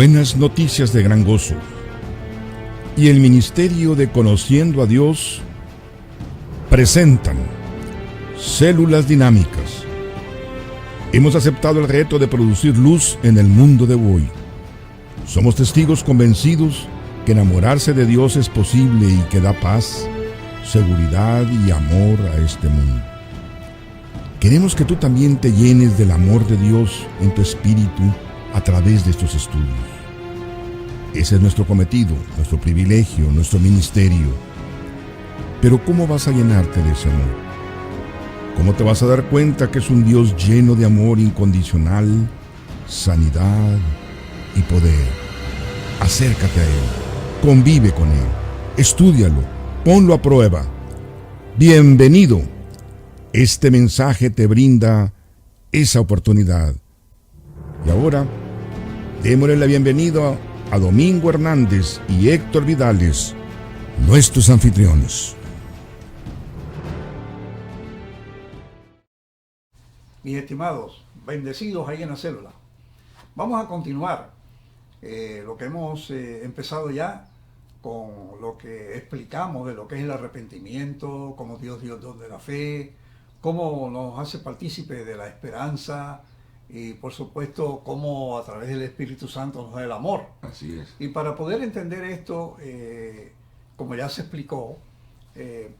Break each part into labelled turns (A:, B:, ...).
A: Buenas noticias de gran gozo. Y el Ministerio de Conociendo a Dios presentan Células Dinámicas. Hemos aceptado el reto de producir luz en el mundo de hoy. Somos testigos convencidos que enamorarse de Dios es posible y que da paz, seguridad y amor a este mundo. Queremos que tú también te llenes del amor de Dios en tu espíritu a través de estos estudios. Ese es nuestro cometido, nuestro privilegio, nuestro ministerio. Pero ¿cómo vas a llenarte de ese amor? ¿Cómo te vas a dar cuenta que es un Dios lleno de amor incondicional, sanidad y poder? Acércate a Él, convive con Él, estúdialo, ponlo a prueba. Bienvenido. Este mensaje te brinda esa oportunidad. Y ahora, démosle la bienvenida a Domingo Hernández y Héctor Vidales, nuestros anfitriones.
B: Mis estimados, bendecidos ahí en la célula. Vamos a continuar lo que hemos empezado ya con lo que explicamos de lo que es el arrepentimiento, cómo Dios dio el don de la fe, cómo nos hace partícipe de la esperanza y por supuesto cómo a través del Espíritu Santo nos da el amor.
C: Así es.
B: Y para poder entender esto, como ya se explicó,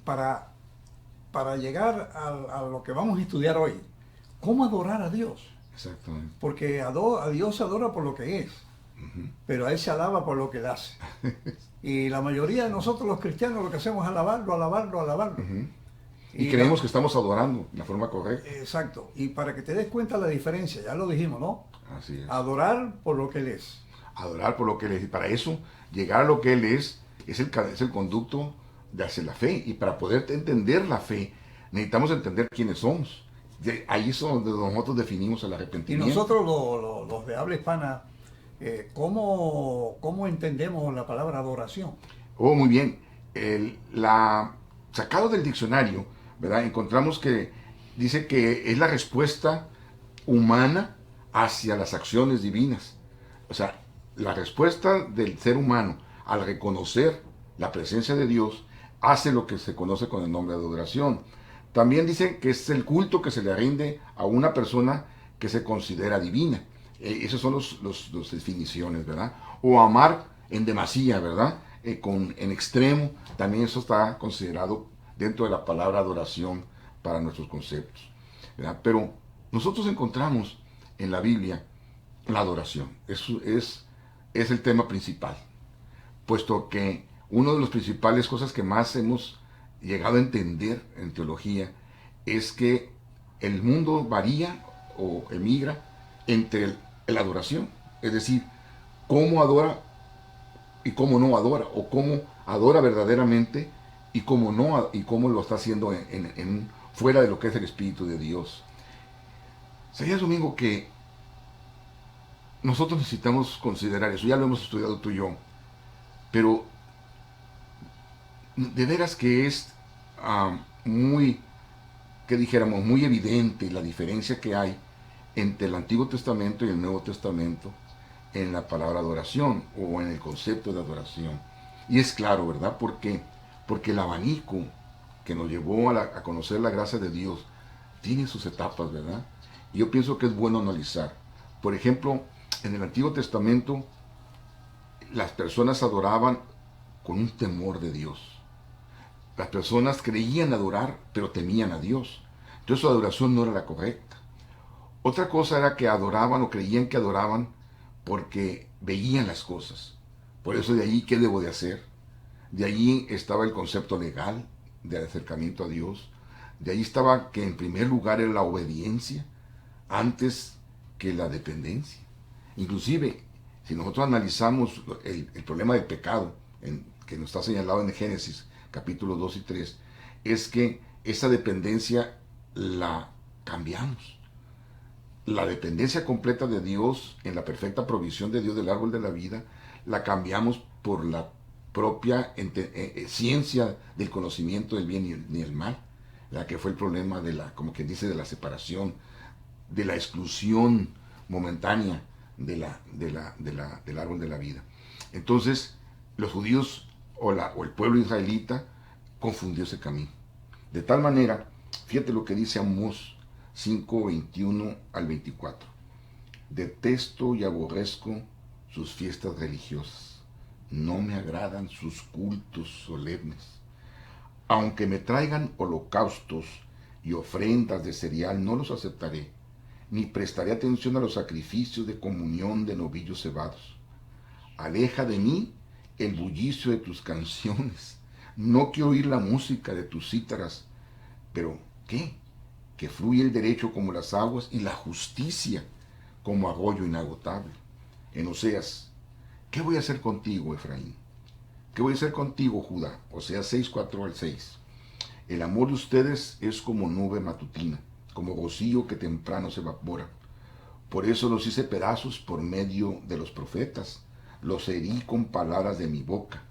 B: para llegar a lo que vamos a estudiar hoy, ¿cómo adorar a Dios?
C: Exactamente.
B: Porque a Dios se adora por lo que es, pero a Él se alaba por lo que Él hace. Y la mayoría de nosotros los cristianos lo que hacemos es alabarlo, alabarlo, alabarlo.
C: Y creemos que estamos adorando de la forma correcta.
B: Exacto. Y para que te des cuenta la diferencia, ya lo dijimos, ¿no?
C: Así es.
B: Adorar por lo que Él es.
C: Adorar por lo que Él es. Y para eso, llegar a lo que Él es el conducto de hacia la fe. Y para poder entender la fe, necesitamos entender quiénes somos. Ahí es donde nosotros definimos el
B: Y
C: arrepentimiento.
B: nosotros los de habla hispana, ¿cómo entendemos la palabra adoración?
C: Oh, muy bien. Sacado del diccionario, ¿verdad? Encontramos que dice que es la respuesta humana hacia las acciones divinas. O sea, la respuesta del ser humano al reconocer la presencia de Dios hace lo que se conoce con el nombre de adoración. También dicen que es el culto que se le rinde a una persona que se considera divina. Esas son las definiciones, ¿verdad? O amar en demasía, ¿verdad? En extremo, también eso está considerado dentro de la palabra adoración para nuestros conceptos, ¿verdad? Pero nosotros encontramos en la Biblia la adoración. Eso es el tema principal, puesto que una de las principales cosas que más hemos llegado a entender en teología es que el mundo varía o emigra entre la adoración, es decir, cómo adora y cómo no adora, o cómo adora verdaderamente y cómo no, y cómo lo está haciendo fuera de lo que es el Espíritu de Dios. Sería, Domingo, que nosotros necesitamos considerar eso. Ya lo hemos estudiado tú y yo, pero de veras que es muy evidente la diferencia que hay entre el Antiguo Testamento y el Nuevo Testamento en la palabra adoración o en el concepto de adoración. Y es claro, ¿verdad? Porque el abanico que nos llevó a conocer la gracia de Dios tiene sus etapas, ¿verdad? Y yo pienso que es bueno analizar. Por ejemplo, en el Antiguo Testamento las personas adoraban con un temor de Dios. Las personas creían adorar, pero temían a Dios. Entonces su adoración no era la correcta. Otra cosa era que adoraban o creían que adoraban porque veían las cosas. Por eso de allí, ¿qué debo de hacer? De allí estaba el concepto legal de acercamiento a Dios. De allí estaba que en primer lugar era la obediencia antes que la dependencia. Inclusive, si nosotros analizamos el problema del pecado, que nos está señalado en Génesis, capítulos 2 y 3, es que esa dependencia la cambiamos. La dependencia completa de Dios en la perfecta provisión de Dios del árbol de la vida, la cambiamos por la propia ciencia del conocimiento del bien y el mal, la que fue el problema de como quien dice, de la separación, de la exclusión momentánea del árbol de la vida. Entonces, los judíos o el pueblo israelita confundió ese camino. De tal manera, fíjate lo que dice Amós 5, 21 al 24. Detesto y aborrezco sus fiestas religiosas. No me agradan sus cultos solemnes. Aunque me traigan holocaustos y ofrendas de cereal, no los aceptaré, ni prestaré atención a los sacrificios de comunión de novillos cebados. Aleja de mí el bullicio de tus canciones. No quiero oír la música de tus cítaras. Pero, ¿qué? Que fluye el derecho como las aguas y la justicia como arroyo inagotable. En Oseas, ¿qué voy a hacer contigo, Efraín? ¿Qué voy a hacer contigo, Judá? Oseas 6, 4 al 6. El amor de ustedes es como nube matutina, como rocío que temprano se evapora. Por eso los hice pedazos por medio de los profetas, los herí con palabras de mi boca.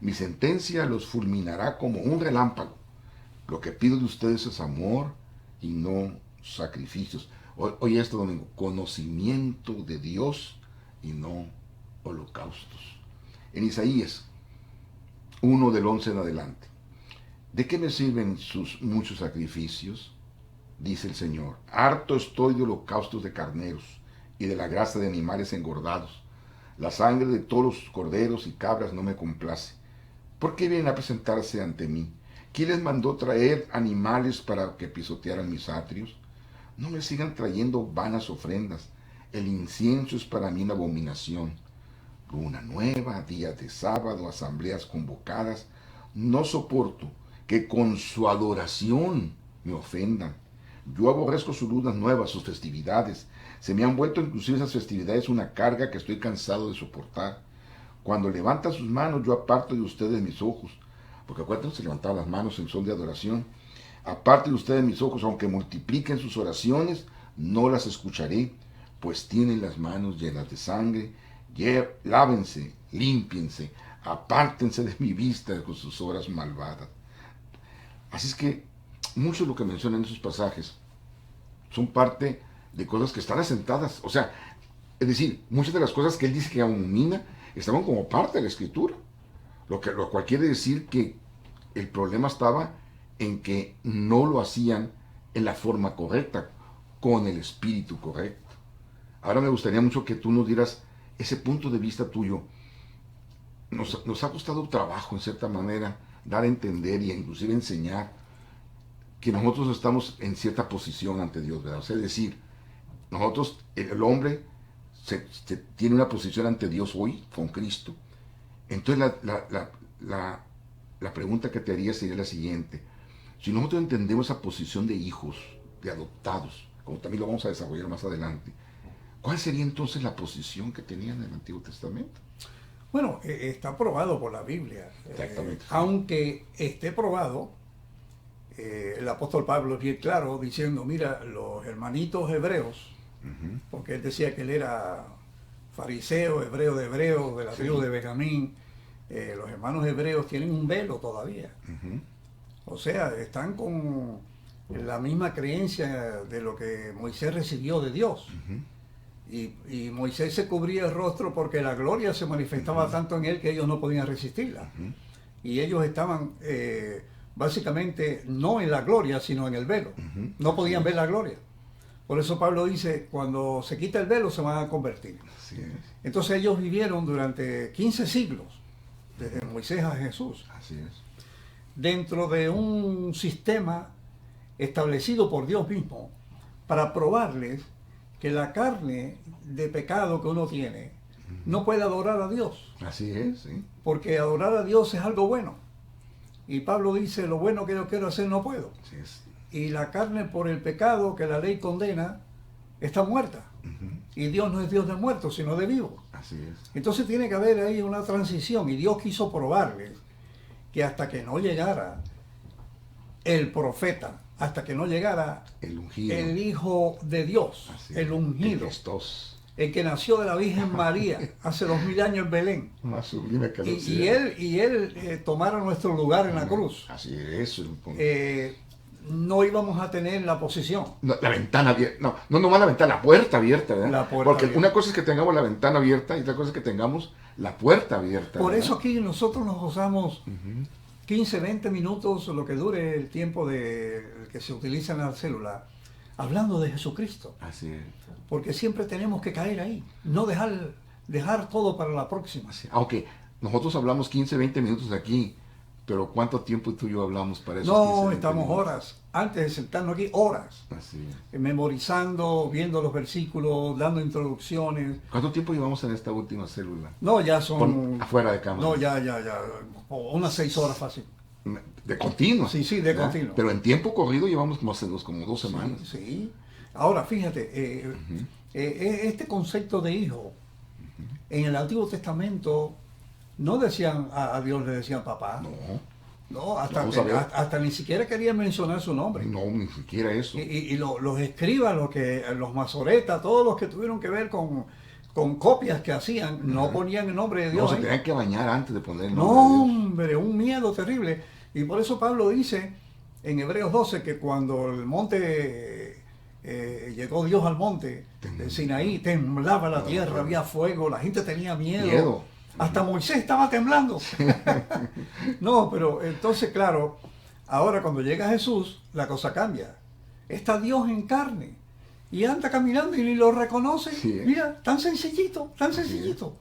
C: Mi sentencia los fulminará como un relámpago. Lo que pido de ustedes es amor y no sacrificios. Oye esto, domingo, conocimiento de Dios y no holocaustos. En Isaías 1 del 11 en adelante. ¿De qué me sirven sus muchos sacrificios? Dice el Señor. Harto estoy de holocaustos de carneros y de la grasa de animales engordados. La sangre de todos los corderos y cabras no me complace. ¿Por qué vienen a presentarse ante mí? ¿Quién les mandó traer animales para que pisotearan mis atrios? No me sigan trayendo vanas ofrendas. El incienso es para mí una abominación. Luna nueva, días de sábado, asambleas convocadas. No soporto que con su adoración me ofendan. Yo aborrezco sus lunas nuevas, sus festividades. Se me han vuelto inclusive esas festividades una carga que estoy cansado de soportar. Cuando levantan sus manos, yo aparto de ustedes mis ojos. Porque acuérdense, se levantaban las manos en son de adoración. Aparte de ustedes mis ojos, aunque multipliquen sus oraciones, no las escucharé, pues tienen las manos llenas de sangre. Lávense, límpiense, apártense de mi vista con sus obras malvadas. Así es que mucho de lo que mencionan en esos pasajes son parte de cosas que están asentadas. O sea, es decir, muchas de las cosas que él dice que abomina estaban como parte de la Escritura. Lo cual quiere decir que el problema estaba en que no lo hacían en la forma correcta, con el espíritu correcto. Ahora me gustaría mucho que tú nos dieras ese punto de vista tuyo. Nos ha costado trabajo, en cierta manera, dar a entender y inclusive enseñar que nosotros estamos en cierta posición ante Dios, ¿verdad? O sea, es decir, nosotros, el hombre, tiene una posición ante Dios hoy, con Cristo. Entonces la pregunta que te haría sería la siguiente. Si nosotros entendemos esa posición de hijos, de adoptados, como también lo vamos a desarrollar más adelante, ¿cuál sería entonces la posición que tenían en el Antiguo Testamento?
B: Bueno, está probado por la Biblia.
C: Exactamente.
B: Aunque esté probado, el apóstol Pablo es bien claro diciendo, mira, los hermanitos hebreos, porque él decía que él era fariseo, hebreo de la tribu de Benjamín, los hermanos hebreos tienen un velo todavía. O sea, están con la misma creencia de lo que Moisés recibió de Dios. Y Moisés se cubría el rostro porque la gloria se manifestaba tanto en él que ellos no podían resistirla. Y ellos estaban básicamente no en la gloria, sino en el velo. No podían ver la gloria. Por eso Pablo dice, cuando se quita el velo se van a convertir.
C: Así es.
B: Entonces ellos vivieron durante 15 siglos, desde Moisés a Jesús,
C: Así es.
B: dentro de un sistema establecido por Dios mismo para probarles que la carne de pecado que uno tiene no puede adorar a Dios.
C: Así es, sí.
B: Porque adorar a Dios es algo bueno. Y Pablo dice, lo bueno que yo quiero hacer no puedo.
C: Así es.
B: Y la carne por el pecado que la ley condena está muerta. Y Dios no es Dios de muertos, sino de vivos.
C: Así es.
B: Entonces tiene que haber ahí una transición. Y Dios quiso probarles que hasta que no llegara el profeta, hasta que no llegara
C: El ungido.
B: el Hijo de Dios,
C: Así
B: el
C: es.
B: ungido,
C: El Cristos.
B: el que nació de la Virgen María hace 2000 años en Belén,
C: Más sublime que
B: y él tomara nuestro lugar en la cruz.
C: Así es. El punto.
B: no íbamos a tener la posición.
C: No, la ventana abierta, no nomás la ventana, la puerta abierta, ¿verdad?
B: La puerta
C: Porque
B: abierta.
C: una cosa es que tengamos la ventana abierta y otra cosa es que tengamos la puerta abierta.
B: Por
C: ¿verdad?
B: eso aquí nosotros nos gozamos 15, 20 minutos, lo que dure el tiempo que se utiliza en la célula, hablando de Jesucristo.
C: Así es.
B: Porque siempre tenemos que caer ahí, no dejar todo para la próxima.
C: Así es. Aunque nosotros hablamos 15, 20 minutos aquí, pero ¿cuánto tiempo tú y yo hablamos para eso?
B: No, estamos horas, antes de sentarnos aquí, horas,
C: Así es.
B: memorizando, viendo los versículos, dando introducciones.
C: ¿Cuánto tiempo llevamos en esta última célula?
B: No, ya son...
C: Afuera de cámara.
B: No, ya, unas 6 horas fácil.
C: De continuo.
B: Sí, de
C: ¿verdad?
B: continuo.
C: Pero en tiempo corrido llevamos como 2 semanas.
B: Sí. Ahora, fíjate, este concepto de hijo, en el Antiguo Testamento, no decían a Dios, le decían papá. No, hasta ni siquiera querían mencionar su nombre.
C: No, ni siquiera eso.
B: Y los escribas, los masoretas, todos los que tuvieron que ver con copias que hacían, no ponían el nombre de Dios.
C: No, se
B: ahí.
C: tenían que bañar antes de poner el
B: No,
C: nombre de Dios.
B: hombre, un miedo terrible. Y por eso Pablo dice en Hebreos 12 que cuando el monte, llegó Dios al monte de Sinaí, temblaba la tierra, había fuego, la gente tenía miedo. Hasta Moisés estaba temblando. No, pero entonces, claro, ahora cuando llega Jesús, la cosa cambia. Está Dios en carne y anda caminando y ni lo reconoce.
C: Sí.
B: Mira, tan sencillito, tan sencillito.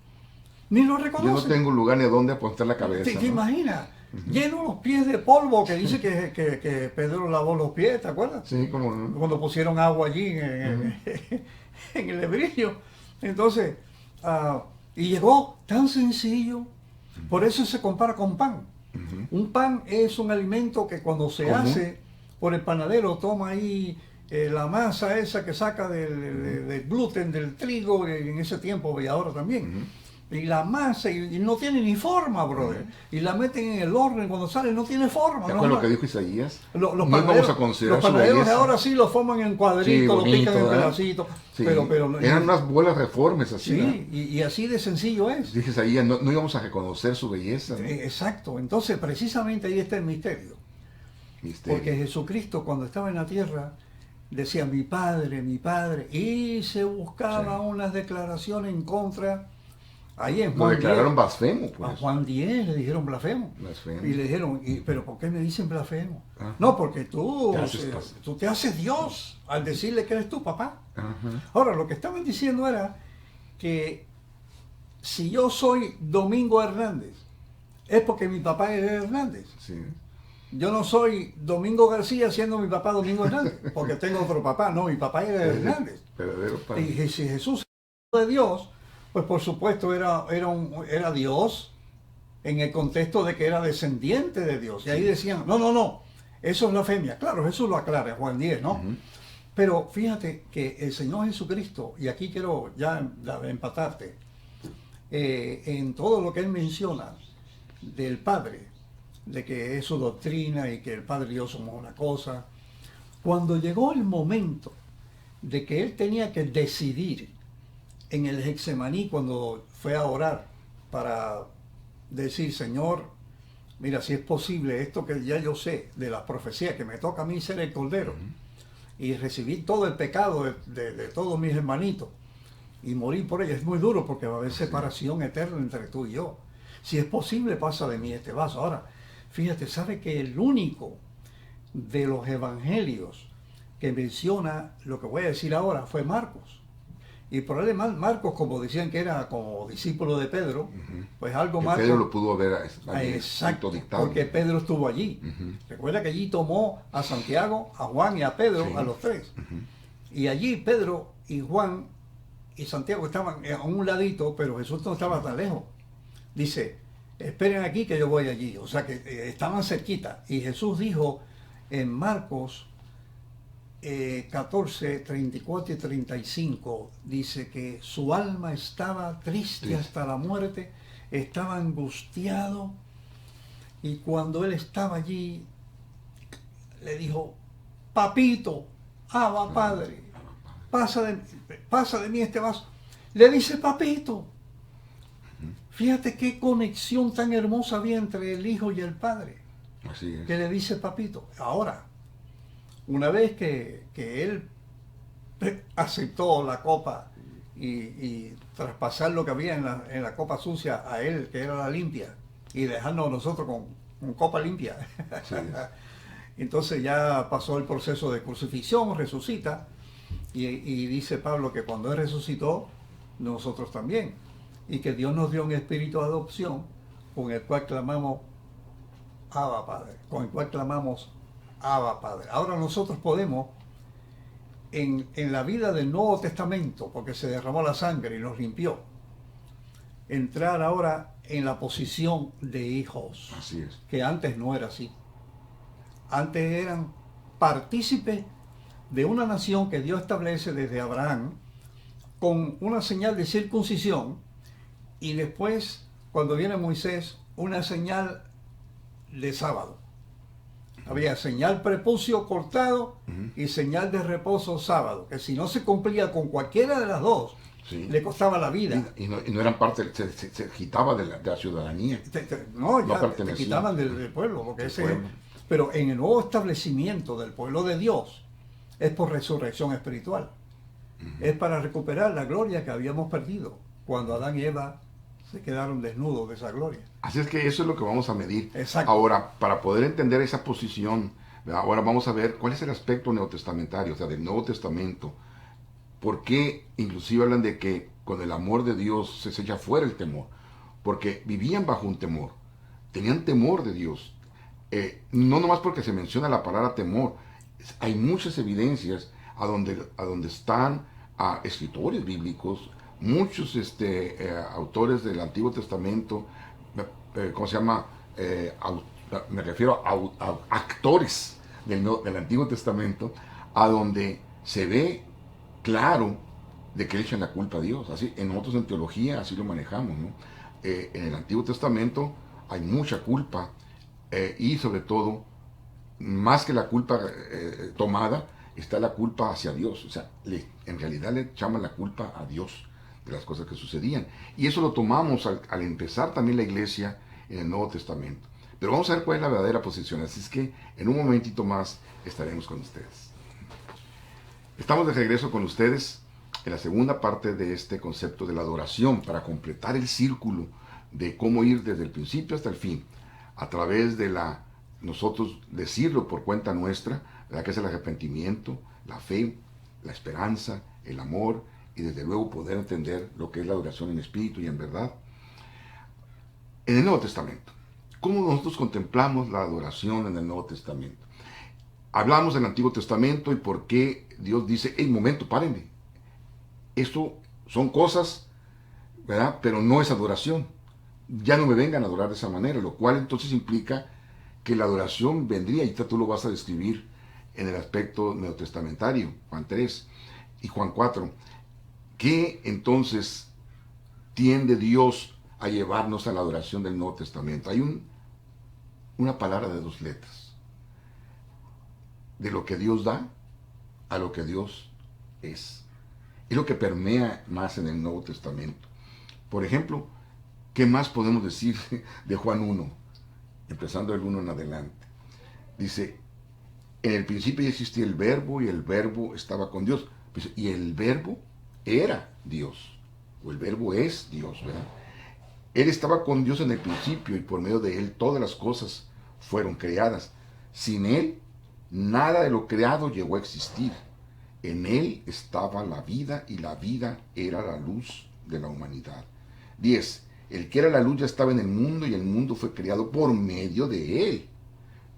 B: Ni lo
C: Yo
B: reconoce.
C: no tengo lugar ni a dónde apostar la cabeza.
B: ¿Te
C: ¿no?
B: imaginas? Lleno los pies de polvo, que dice que Pedro lavó los pies, ¿te acuerdas?
C: Sí, como no.
B: Cuando pusieron agua allí en el lebrillo. Entonces, y llegó tan sencillo, por eso se compara con pan. Un pan es un alimento que cuando se
C: ¿Cómo?
B: hace por el panadero, toma ahí la masa esa que saca del gluten, del trigo, en ese tiempo y ahora también. Y la masa, y no tiene ni forma, brother. Y la meten en el horno y cuando sale no tiene forma.
C: ¿Te
B: ¿no?
C: acuerdas lo que dijo Isaías?
B: Los
C: No
B: panaderos,
C: vamos a considerar
B: los
C: su
B: panaderos de
C: belleza.
B: ahora sí lo forman en
C: Sí,
B: cuadritos, lo
C: bonito,
B: pican en
C: ¿verdad?
B: pedacitos.
C: Sí.
B: Pero
C: Eran unas bolas reformes así. ¿verdad?
B: sí, y así de sencillo es.
C: Dije Isaías, no íbamos a reconocer su belleza. ¿no?
B: Exacto. Entonces, precisamente ahí está el misterio.
C: Misterio.
B: Porque Jesucristo, cuando estaba en la tierra, decía mi Padre, y se buscaba unas declaraciones en contra. Ahí en
C: Lo
B: Juan
C: declararon
B: 10,
C: blasfemo,
B: a
C: pues.
B: Juan 10 le dijeron blasfemo.
C: Blasfemo.
B: Y le dijeron, ¿pero por qué me dicen blasfemo?
C: Ajá.
B: No, porque tú
C: Te
B: te haces Dios al decirle que eres tu papá.
C: Ajá.
B: Ahora, lo que estaban diciendo era que si yo soy Domingo Hernández, es porque mi papá es Hernández.
C: Sí.
B: Yo no soy Domingo García siendo mi papá Domingo Hernández, porque tengo otro papá. No, mi papá era Hernández.
C: Verdadero padre.
B: Y si Jesús era de Dios, pues por supuesto era Dios en el contexto de que era descendiente de Dios. Y ahí decían, no, eso es blasfemia. Claro, Jesús lo aclara, Juan 10, ¿no? Pero fíjate que el Señor Jesucristo, y aquí quiero ya empatarte, en todo lo que Él menciona del Padre, de que es su doctrina y que el Padre y yo somos una cosa, cuando llegó el momento de que Él tenía que decidir en el Getsemaní, cuando fue a orar para decir, Señor, mira, si es posible, esto que ya yo sé de las profecías, que me toca a mí ser el Cordero, y recibir todo el pecado de todos mis hermanitos, y morir por ellos, es muy duro porque va a haber separación eterna entre tú y yo. Si es posible, pasa de mí este vaso. Ahora, fíjate, sabe que el único de los evangelios que menciona lo que voy a decir ahora fue Marcos. Y probablemente Marcos, como decían que era como discípulo de Pedro, pues algo
C: Que
B: Marcos...
C: Pedro lo pudo ver
B: Exacto,
C: dictado.
B: porque Pedro estuvo allí. Recuerda que allí tomó a Santiago, a Juan y a Pedro,
C: Sí.
B: a los tres. Y allí Pedro y Juan y Santiago estaban a un ladito, pero Jesús no estaba tan lejos. Dice, esperen aquí que yo voy allí. O sea que estaban cerquita. Y Jesús dijo en Marcos 14, 34 y 35, dice que su alma estaba triste hasta la muerte, estaba angustiado, y cuando él estaba allí, le dijo, papito, Abba Padre, pasa de mí este vaso. Le dice papito. Fíjate qué conexión tan hermosa había entre el Hijo y el Padre,
C: Así es.
B: que le dice papito. Ahora, Una vez que él aceptó la copa y traspasar lo que había en la copa sucia a él, que era la limpia, y dejarnos nosotros con copa limpia.
C: Sí.
B: Entonces ya pasó el proceso de crucifixión, resucita, y dice Pablo que cuando él resucitó, nosotros también, y que Dios nos dio un espíritu de adopción con el cual clamamos Abba Padre, con el cual clamamos Abba Padre. Ahora nosotros podemos, en la vida del Nuevo Testamento, porque se derramó la sangre y nos limpió, entrar ahora en la posición de hijos.
C: Así es.
B: Que antes no era así. Antes eran partícipes de una nación que Dios establece desde Abraham con una señal de circuncisión, y después, cuando viene Moisés, una señal de sábado. Había señal prepucio cortado y señal de reposo sábado, que si no se cumplía con cualquiera de las dos,
C: Sí.
B: le costaba la vida.
C: Y no eran parte, se quitaba de la ciudadanía.
B: No, ya te
C: pertenecía.
B: quitaban del pueblo, porque ese
C: pueblo.
B: pero en el nuevo establecimiento del pueblo de Dios es por resurrección espiritual. Es para recuperar la gloria que habíamos perdido cuando Adán y Eva se quedaron desnudos de esa gloria.
C: Así es que eso es lo que vamos a medir.
B: Exacto.
C: Ahora, para poder entender esa posición, ¿verdad? Ahora vamos a ver cuál es el aspecto neotestamentario, o sea, del Nuevo Testamento. ¿Por qué inclusive hablan de que con el amor de Dios se echa fuera el temor? Porque vivían bajo un temor, tenían temor de Dios. No nomás porque se menciona la palabra temor, hay muchas evidencias a donde están escritores bíblicos, muchos autores del Antiguo Testamento, ¿cómo se llama? Me refiero a actores del Antiguo Testamento, a donde se ve claro de que le echan la culpa a Dios. Así, en nosotros en teología así lo manejamos, ¿no? En el Antiguo Testamento hay mucha culpa, y sobre todo, más que la culpa tomada, está la culpa hacia Dios. O sea, en realidad le echamos la culpa a Dios de las cosas que sucedían. Y eso lo tomamos al empezar también la iglesia en el Nuevo Testamento. Pero vamos a ver cuál es la verdadera posición. Así es que en un momentito más estaremos con ustedes. Estamos de regreso con ustedes en la segunda parte de este concepto de la adoración, para completar el círculo de cómo ir desde el principio hasta el fin, a través de nosotros decirlo por cuenta nuestra, ¿verdad? Que es el arrepentimiento, la fe, la esperanza, el amor, y desde luego poder entender lo que es la adoración en espíritu y en verdad. En el Nuevo Testamento, ¿cómo nosotros contemplamos la adoración en el Nuevo Testamento? Hablamos del Antiguo Testamento y por qué Dios dice, hey, momento, párenme. Esto son cosas, ¿verdad? Pero no es adoración. Ya no me vengan a adorar de esa manera, lo cual entonces implica que la adoración vendría, y tú lo vas a describir en el aspecto neotestamentario, Juan 3 y Juan 4, que entonces tiende Dios a llevarnos a la adoración del Nuevo Testamento. Hay una palabra de dos letras, de lo que Dios da a lo que Dios es. Es lo que permea más en el Nuevo Testamento. Por ejemplo, ¿qué más podemos decir de Juan 1? Empezando el 1 en adelante. Dice, en el principio ya existía el verbo y el verbo estaba con Dios. Y el verbo era Dios, o el verbo es Dios, ¿verdad? Él estaba con Dios en el principio y por medio de él todas las cosas fueron creadas. Sin él, nada de lo creado llegó a existir. En él estaba la vida y la vida era la luz de la humanidad. 10. El que era la luz ya estaba en el mundo y el mundo fue creado por medio de él.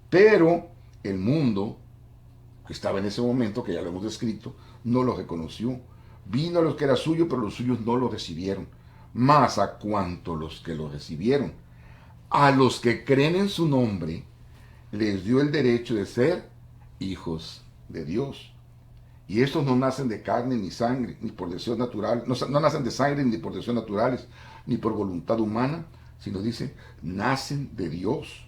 C: Pero el mundo, que estaba en ese momento, que ya lo hemos descrito, no lo reconoció. Vino a los que era suyo, pero los suyos no lo recibieron. Mas a cuanto los que lo recibieron, a los que creen en su nombre, les dio el derecho de ser hijos de Dios. Y estos no nacen de carne ni sangre, ni por deseo natural, no nacen de sangre ni por deseos naturales, ni por voluntad humana, sino dice, nacen de Dios.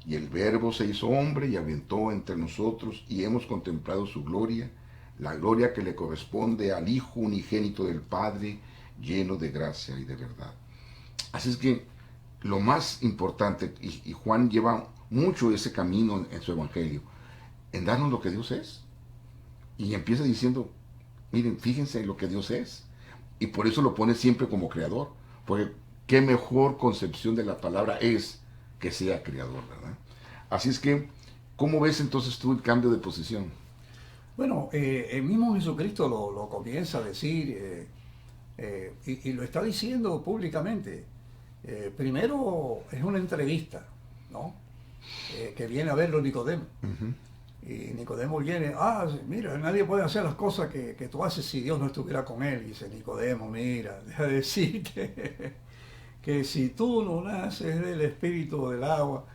C: Y el Verbo se hizo hombre y habitó entre nosotros, y hemos contemplado su gloria, la gloria que le corresponde al Hijo unigénito del Padre, lleno de gracia y de verdad. Así es que lo más importante, y Juan lleva mucho ese camino en su evangelio, en darnos lo que Dios es. Y empieza diciendo, miren, fíjense en lo que Dios es. Y por eso lo pone siempre como creador. Porque qué mejor concepción de la palabra es que sea creador, ¿verdad? Así es que, ¿cómo ves entonces tú el cambio de posición?
B: Bueno, el mismo Jesucristo lo comienza a decir y lo está diciendo públicamente. Primero es una entrevista, ¿no? Que viene a verlo Nicodemo. Y Nicodemo viene, mira, nadie puede hacer las cosas que tú haces si Dios no estuviera con él. Y dice, Nicodemo, mira, deja de decirte que si tú no naces del espíritu o del agua,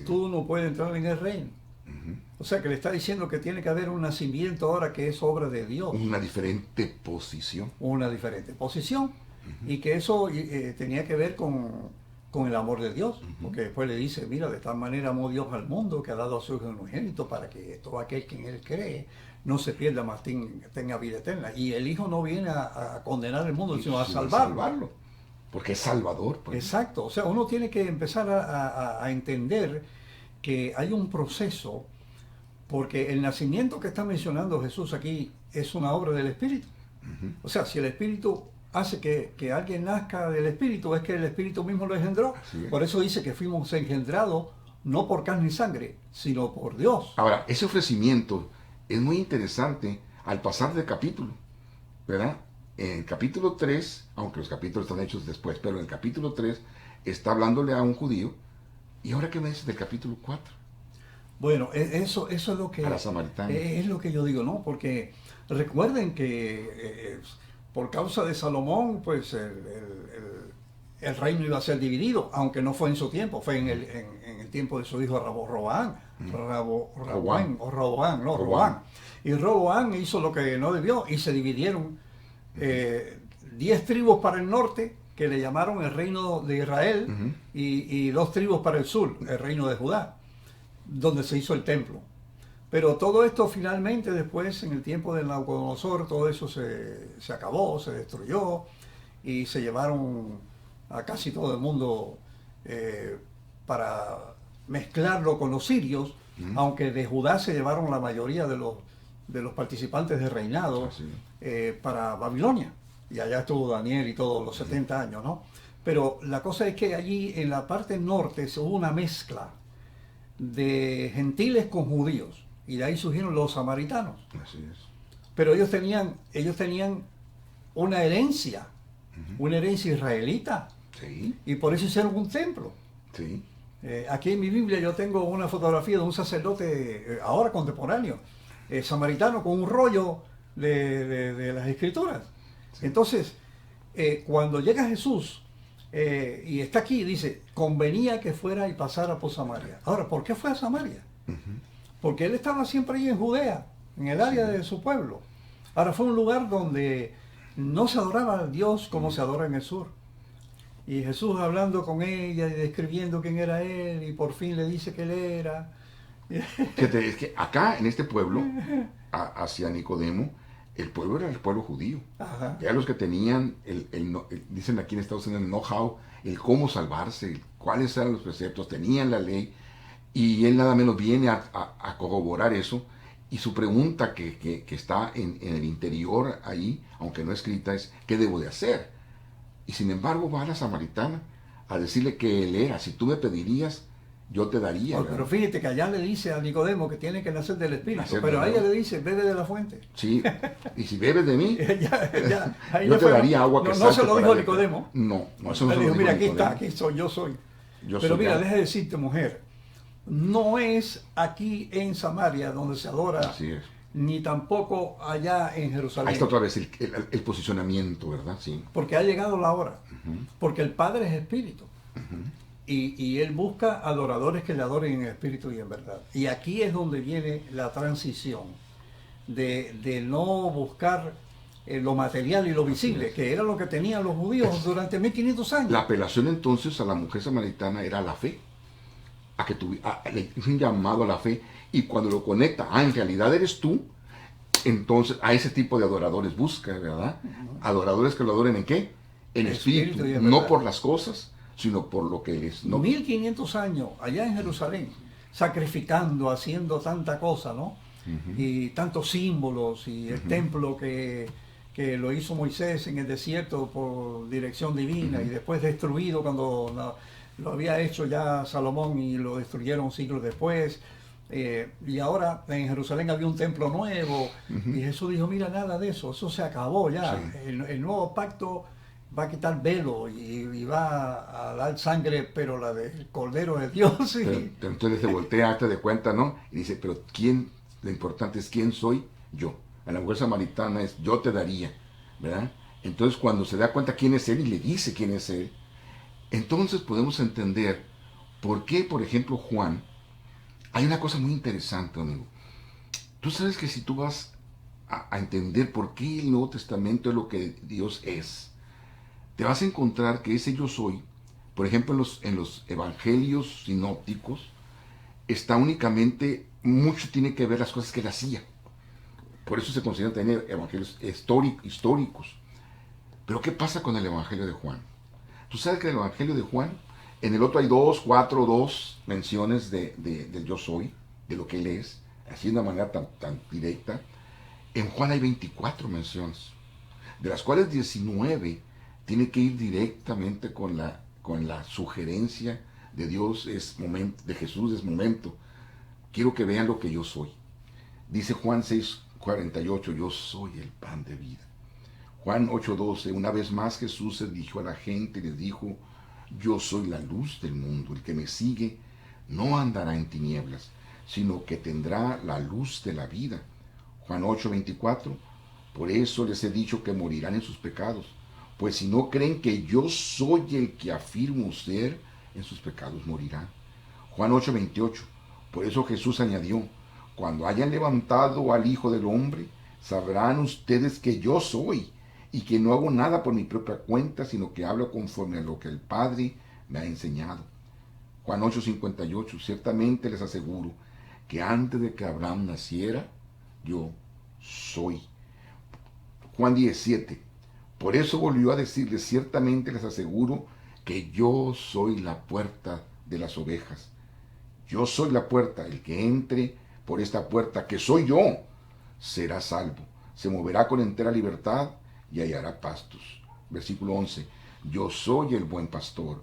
B: tú no puedes entrar en el reino. O sea que le está diciendo que tiene que haber un nacimiento ahora que es obra de Dios.
C: Una diferente posición.
B: Una diferente posición. Y que eso tenía que ver con el amor de Dios. Porque después le dice, mira, de tal manera amó Dios al mundo que ha dado a su Hijo unigénito para que todo aquel que en él cree no se pierda, más tenga vida eterna. Y el Hijo no viene a condenar el mundo, sino a salvarlo.
C: Porque es Salvador. Pues.
B: Exacto. O sea, uno tiene que empezar a entender que hay un proceso, porque el nacimiento que está mencionando Jesús aquí es una obra del Espíritu. O sea, si el Espíritu hace que alguien nazca del Espíritu, es que el Espíritu mismo lo engendró. Por eso dice que fuimos engendrados no por carne y sangre, sino por Dios.
C: Ahora, ese ofrecimiento es muy interesante al pasar de capítulo, ¿verdad? En el capítulo 3, aunque los capítulos están hechos después, pero en el capítulo 3 está hablándole a un judío. ¿Y ahora qué me dices del capítulo 4?
B: Bueno, eso es lo que...
C: A la samaritana.
B: Es lo que yo digo, ¿no? Porque recuerden que por causa de Salomón, pues el reino iba a ser dividido, aunque no fue en su tiempo, fue en el tiempo de su hijo Roboam. Y Roboam hizo lo que no debió y se dividieron 10 tribus para el norte, que le llamaron el reino de Israel, y 2 tribus para el sur, el reino de Judá, donde se hizo el templo. Pero todo esto finalmente después, en el tiempo de Nabucodonosor, todo eso se acabó, se destruyó, y se llevaron a casi todo el mundo para mezclarlo con los sirios, aunque de Judá se llevaron la mayoría de los participantes del reinado para Babilonia. Y allá estuvo Daniel y todos los 70 años, ¿no? Pero la cosa es que allí en la parte norte se hubo una mezcla de gentiles con judíos. Y de ahí surgieron los samaritanos.
C: Así es.
B: Pero ellos tenían una herencia israelita.
C: Sí.
B: Y por eso hicieron un templo.
C: Sí.
B: Aquí en mi Biblia yo tengo una fotografía de un sacerdote ahora contemporáneo, samaritano, con un rollo de las escrituras. Sí. Entonces, cuando llega Jesús y está aquí, dice, convenía que fuera y pasara por Samaria. Ahora, ¿por qué fue a Samaria? Porque él estaba siempre ahí en Judea, en el área de su pueblo. Ahora, fue un lugar donde no se adoraba a Dios como se adora en el sur. Y Jesús hablando con ella y describiendo quién era él, y por fin le dice que él era.
C: Fíjate, es que acá en este pueblo, hacia Nicodemo, el pueblo era el pueblo judío.
B: Ajá.
C: Eran los que tenían, dicen aquí en Estados Unidos, el know-how, el cómo salvarse, cuáles eran los preceptos, tenían la ley, y él nada menos viene a corroborar eso. Y su pregunta que está en el interior ahí, aunque no escrita, es ¿qué debo de hacer? Y sin embargo va a la samaritana a decirle que él era, si tú me pedirías, yo te daría.
B: Bueno, pero fíjate que allá le dice a Nicodemo que tiene que nacer del Espíritu, pero a ella le dice, bebe de la fuente.
C: Sí, y si bebes de mí,
B: yo
C: te daría agua que
B: no se lo dijo Nicodemo.
C: No, eso no se lo dijo.
B: Mira, aquí está, aquí soy, yo soy. Pero mira, deja de decirte, mujer, no es aquí en Samaria donde se adora.
C: Así es.
B: Ni tampoco allá en Jerusalén.
C: Ahí está otra vez el posicionamiento, ¿verdad? Sí.
B: Porque ha llegado la hora. Porque el Padre es espíritu. Y Él busca adoradores que le adoren en espíritu y en verdad. Y aquí es donde viene la transición de no buscar lo material y lo visible, que era lo que tenían los judíos durante 1500 años.
C: La apelación entonces a la mujer samaritana era la fe. A que un llamado a la fe. Y cuando lo conecta, en realidad eres tú, entonces a ese tipo de adoradores busca, ¿verdad? Adoradores que lo adoren ¿en qué? En espíritu, no por las cosas, sino por lo que es. ¿No?
B: 1500 años allá en Jerusalén, sacrificando, haciendo tanta cosa, ¿no?
C: Ujú.
B: Y tantos símbolos, y el templo que lo hizo Moisés en el desierto por dirección divina, y después destruido cuando lo había hecho ya Salomón y lo destruyeron siglos después. Y ahora en Jerusalén había un templo nuevo, y Jesús dijo, mira, nada de eso, eso se acabó ya.
C: Sí.
B: El nuevo pacto va a quitar velo y va a dar sangre, pero la del Cordero de Dios.
C: Pero entonces se voltea, te de cuenta, ¿no? Y dice, pero ¿quién? Lo importante es quién soy yo. A la mujer samaritana es yo te daría, ¿verdad? Entonces cuando se da cuenta quién es él y le dice quién es él, entonces podemos entender por qué, por ejemplo, Juan, hay una cosa muy interesante, amigo. Tú sabes que si tú vas a entender por qué el Nuevo Testamento es lo que Dios es, te vas a encontrar que ese yo soy, por ejemplo, en los evangelios sinópticos, está únicamente, mucho tiene que ver las cosas que él hacía. Por eso se consideran también evangelios históricos. Pero ¿qué pasa con el evangelio de Juan? Tú sabes que en el evangelio de Juan, en el otro hay 2 menciones del yo soy, de lo que él es, así de una manera tan directa. En Juan hay 24 menciones, de las cuales 19 tiene que ir directamente con la sugerencia de Dios, es momento, de Jesús es momento. Quiero que vean lo que yo soy. Dice Juan 6:48, yo soy el pan de vida. Juan 8:12, una vez más Jesús se dirigió a la gente y les dijo, yo soy la luz del mundo, el que me sigue no andará en tinieblas, sino que tendrá la luz de la vida. Juan 8:24, por eso les he dicho que morirán en sus pecados, pues si no creen que yo soy el que afirmo ser, en sus pecados morirán. Juan 8:28, por eso Jesús añadió, cuando hayan levantado al Hijo del Hombre, sabrán ustedes que yo soy, y que no hago nada por mi propia cuenta, sino que hablo conforme a lo que el Padre me ha enseñado. Juan 8:58, ciertamente les aseguro que antes de que Abraham naciera, yo soy. Juan 17, por eso volvió a decirles, ciertamente les aseguro que yo soy la puerta de las ovejas. Yo soy la puerta, el que entre por esta puerta, que soy yo, será salvo. Se moverá con entera libertad y hallará pastos. Versículo 11, yo soy el buen pastor.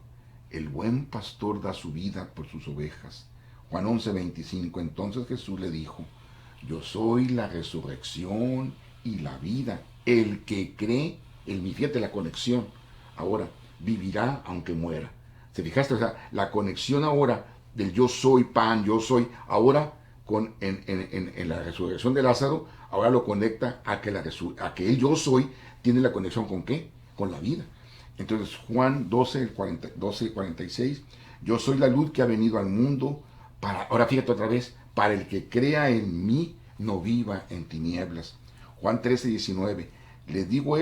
C: El buen pastor da su vida por sus ovejas. Juan 11:25, entonces Jesús le dijo, yo soy la resurrección y la vida. El que cree en mí, fíjate la conexión, ahora vivirá aunque muera. ¿Se fijaste? O sea, la conexión ahora del yo soy pan, yo soy, ahora en la resurrección de Lázaro, ahora lo conecta a que el yo soy tiene la conexión con ¿qué? Con la vida. Entonces Juan 12:46, yo soy la luz que ha venido al mundo, ahora fíjate otra vez, para el que crea en mí no viva en tinieblas. Juan 13:19, les digo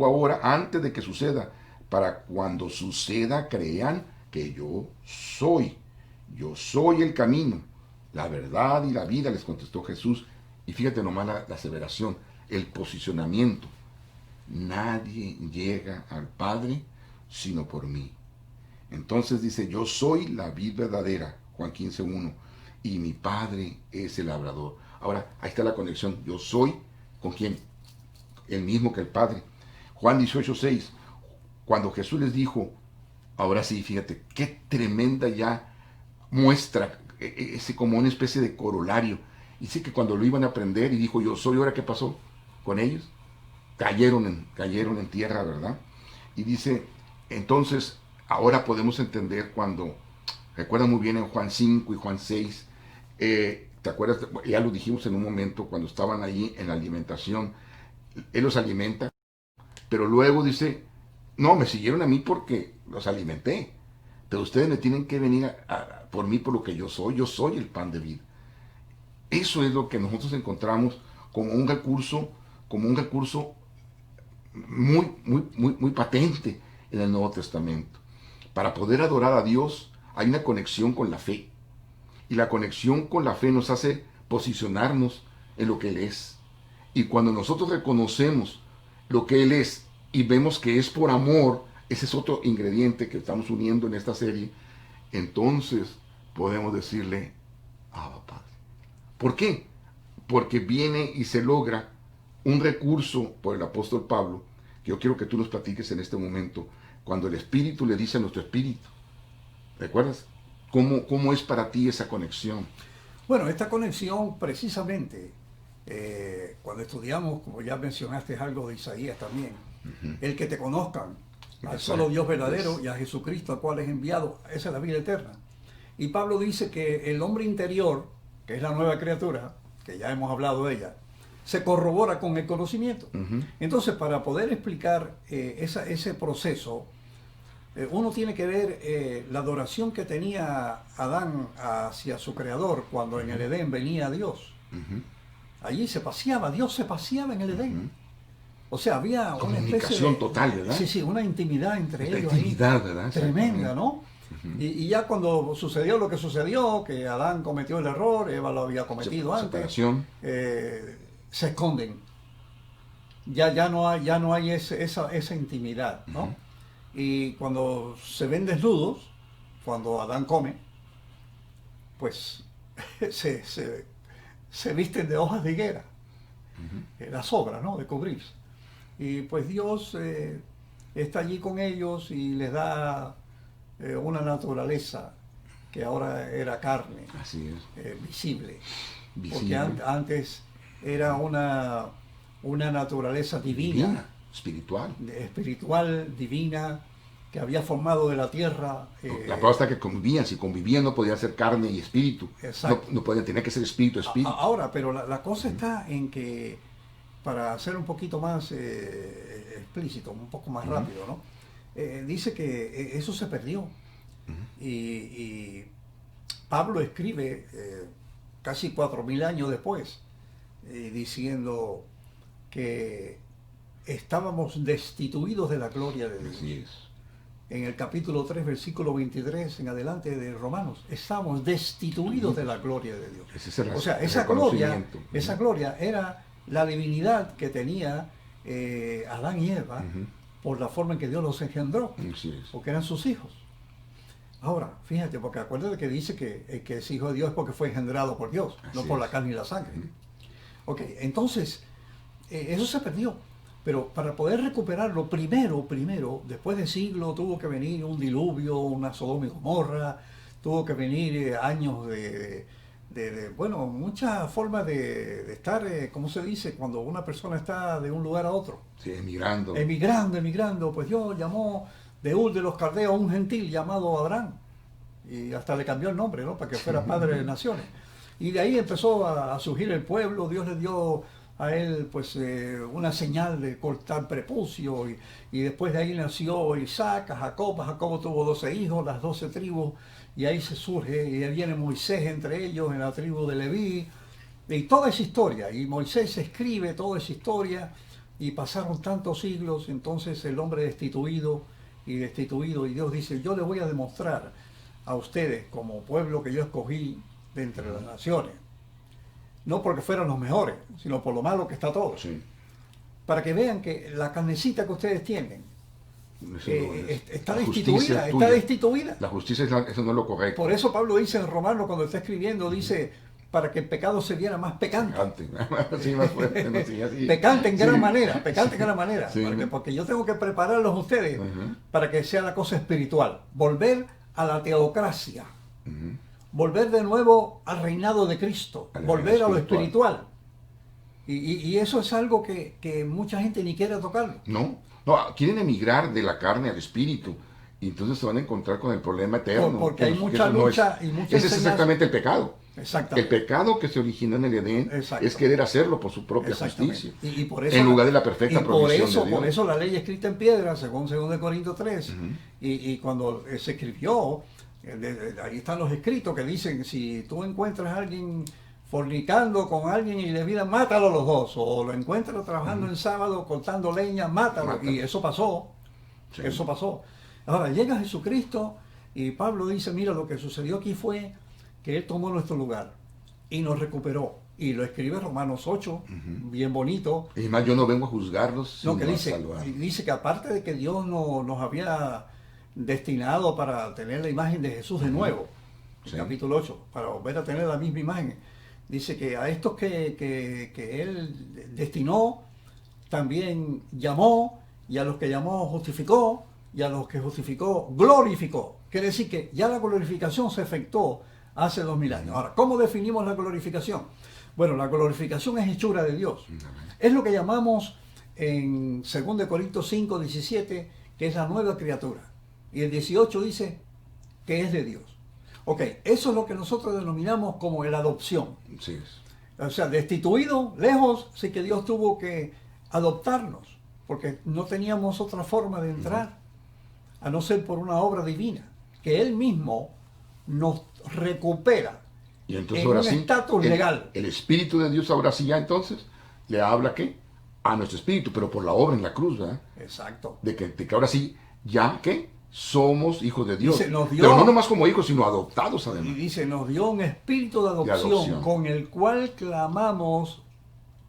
C: ahora antes de que suceda, para cuando suceda crean que yo soy. Yo soy el camino, la verdad y la vida, les contestó Jesús. Y fíjate nomás la aseveración, el posicionamiento. Nadie llega al Padre sino por mí. Entonces dice, yo soy la vid verdadera, Juan 15:1, y mi Padre es el labrador. Ahora, ahí está la conexión. Yo soy, ¿con quién? El mismo que el Padre. Juan 18:6, cuando Jesús les dijo, ahora sí, fíjate, qué tremenda ya muestra, como una especie de corolario. Dice que cuando lo iban a aprender y dijo, yo soy, ¿ahora qué pasó con ellos? Cayeron en tierra, ¿verdad? Y dice, entonces, ahora podemos entender cuando, recuerda muy bien en Juan 5 y Juan 6, ¿te acuerdas? Ya lo dijimos en un momento, cuando estaban allí en la alimentación, Él los alimenta, pero luego dice, no, me siguieron a mí porque los alimenté, pero ustedes me tienen que venir por mí por lo que yo soy el pan de vida. Eso es lo que nosotros encontramos como un recurso muy patente en el Nuevo Testamento. Para poder adorar a Dios hay una conexión con la fe. Y la conexión con la fe nos hace posicionarnos en lo que Él es. Y cuando nosotros reconocemos lo que Él es y vemos que es por amor, ese es otro ingrediente que estamos uniendo en esta serie, entonces podemos decirle, Abba Padre. ¿Por qué? Porque viene y se logra un recurso por el apóstol Pablo, que yo quiero que tú nos platiques en este momento, cuando el Espíritu le dice a nuestro espíritu. ¿Recuerdas? ¿Cómo es para ti esa conexión?
B: Bueno, esta conexión precisamente, cuando estudiamos, como ya mencionaste algo de Isaías también, el que te conozcan al solo Dios verdadero y a Jesucristo, al cual es enviado, esa es la vida eterna. Y Pablo dice que el hombre interior, que es la nueva criatura, que ya hemos hablado de ella, se corrobora con el conocimiento. Entonces, para poder explicar ese proceso, uno tiene que ver la adoración que tenía Adán hacia su creador cuando en el Edén venía Dios. Allí se paseaba, Dios se paseaba en el Edén. O sea, había una especie de
C: total, ¿verdad?
B: Sí, sí, una intimidad entre ellos.
C: Intimidad,
B: ahí,
C: ¿verdad?
B: Tremenda, ¿no? Y ya cuando sucedió lo que sucedió, que Adán cometió el error, Eva lo había cometido antes, se esconden. Ya no hay esa intimidad, ¿no? Y cuando se ven desnudos, cuando Adán come, pues se visten de hojas de higuera, la sobra, ¿no? De cubrirse. Y pues Dios está allí con ellos y les da una naturaleza que ahora era carne.
C: Así es.
B: Visible. Porque antes era una naturaleza divina, espiritual, divina, que había formado de la tierra.
C: La prueba está que convivían. Si convivían no podía ser carne y espíritu. No podían, tenía que ser espíritu.
B: Ahora, pero la cosa está en que, para ser un poquito más explícito, un poco más rápido, ¿no? Dice que eso se perdió. Y Pablo escribe casi 4000 años después, diciendo que estábamos destituidos de la gloria de Dios.
C: Así es.
B: En el capítulo 3, versículo 23 en adelante de Romanos, estamos destituidos de la gloria de Dios. O sea, esa gloria era la divinidad que tenía Adán y Eva por la forma en que Dios los engendró, porque eran sus hijos. Ahora, fíjate, porque acuérdate que dice que el que es hijo de Dios es porque fue engendrado por Dios, no por la carne y la sangre. Ok, entonces, eso se perdió. Pero para poder recuperarlo, primero, después de siglos, tuvo que venir un diluvio, una Sodoma y Gomorra, tuvo que venir años bueno, muchas formas de estar, ¿cómo se dice? Cuando una persona está de un lugar a otro.
C: Sí, emigrando.
B: Pues Dios llamó de Ur de los Caldeos a un gentil llamado Abraham. Y hasta le cambió el nombre, ¿no? Para que fuera padre de naciones. Y de ahí empezó a surgir el pueblo. Dios le dio a él pues una señal de cortar prepucio y después de ahí nació Isaac, Jacobo tuvo 12 hijos, las 12 tribus, y ahí se surge, y ahí viene Moisés entre ellos en la tribu de Leví, y toda esa historia, y Moisés escribe toda esa historia, y pasaron tantos siglos, entonces el hombre destituido, y Dios dice, yo les voy a demostrar a ustedes como pueblo que yo escogí de entre las naciones, no porque fueran los mejores, sino por lo malo que está todo.
C: Sí.
B: Para que vean que la carnecita que ustedes tienen está destituida,
C: La justicia eso no es lo correcto.
B: Por eso Pablo dice en Romanos, cuando está escribiendo, dice, para que el pecado se viera más pecante.
C: Sí, más fuerte, no, sí, así.
B: Pecante en gran manera.
C: Sí.
B: Porque yo tengo que prepararlos a ustedes para que sea la cosa espiritual. Volver a la teocracia. Volver de nuevo al reinado de Cristo, volver a lo espiritual. Y eso es algo que mucha gente ni quiere tocarlo.
C: No, quieren emigrar de la carne al espíritu. Y entonces se van a encontrar con el problema eterno.
B: Porque hay mucha lucha y mucha
C: Ese es exactamente el pecado.
B: Exactamente.
C: El pecado que se originó en el Edén es querer hacerlo por su propia justicia.
B: Y por eso,
C: en lugar de la perfecta provisión de Dios.
B: Por eso la ley escrita en piedra, según 2 Corintios 3. Y cuando se escribió, ahí están los escritos que dicen, si tú encuentras a alguien fornicando con alguien indebida, mátalo a los dos, o lo encuentras trabajando en sábado cortando leña, mátalo. Y eso pasó. Ahora llega Jesucristo y Pablo dice, mira, lo que sucedió aquí fue que Él tomó nuestro lugar y nos recuperó. Y lo escribe Romanos 8, bien bonito.
C: Y más, yo no vengo a juzgarlos, sino
B: que
C: a salvar.
B: Dice que aparte de que Dios nos había destinado para tener la imagen de Jesús de nuevo, el
C: Sí.
B: capítulo 8, para volver a tener la misma imagen. Dice que a estos que él destinó, también llamó, y a los que llamó justificó, y a los que justificó glorificó. Quiere decir que ya la glorificación se efectuó hace 2000 años. Ahora, ¿cómo definimos la glorificación? Bueno, la glorificación es hechura de Dios. Es lo que llamamos en 2 Corintios 5, 17, que es la nueva criatura. Y el 18 dice que es de Dios. Ok, eso es lo que nosotros denominamos como la adopción.
C: Sí es.
B: O sea, destituido, lejos, sí que Dios tuvo que adoptarnos, porque no teníamos otra forma de entrar, a no ser por una obra divina, que Él mismo nos recupera
C: Y entonces
B: en
C: ahora
B: un
C: sí,
B: estatus legal.
C: el Espíritu de Dios ahora sí ya entonces le habla ¿qué? A nuestro espíritu, pero por la obra en la cruz, ¿verdad?
B: Exacto.
C: De que ahora sí, ya ¿qué? Somos hijos de Dios.
B: Dice, nos dio-
C: Pero no nomás como hijos, sino adoptados
B: Y
C: además.
B: dice, nos dio un espíritu de adopción, con el cual clamamos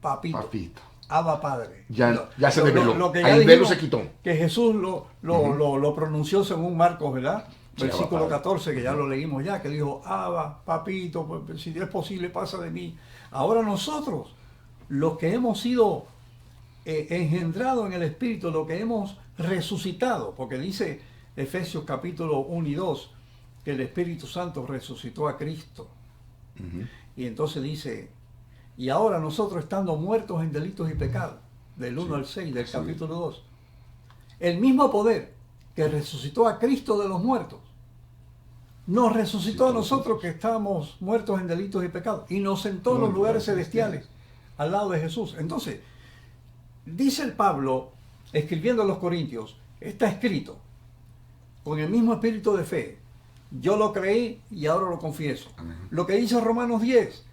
B: papito.
C: Papito.
B: Abba Padre.
C: Ya se reveló.
B: Lo que ya
C: Ahí el velo
B: dijimos,
C: se quitó.
B: que Jesús lo pronunció según Marcos, ¿verdad?
C: Sí,
B: Versículo
C: Abba,
B: 14, que ya lo leímos ya, que dijo, Abba, papito, pues, si es posible, pasa de mí. Ahora nosotros, los que hemos sido engendrados en el Espíritu, los que hemos resucitado, porque dice Efesios capítulo 1 y 2, que el Espíritu Santo resucitó a Cristo. Y entonces dice, y ahora nosotros estando muertos en delitos y pecados, del 1 al 6 del capítulo 2, el mismo poder que resucitó a Cristo de los muertos, nos resucitó a nosotros que estábamos muertos en delitos y pecados, y nos sentó en los lugares celestiales, al lado de Jesús. Entonces, dice el Pablo, escribiendo a los Corintios, está escrito, con el mismo espíritu de fe, yo lo creí y ahora lo confieso. Lo que dice Romanos 10,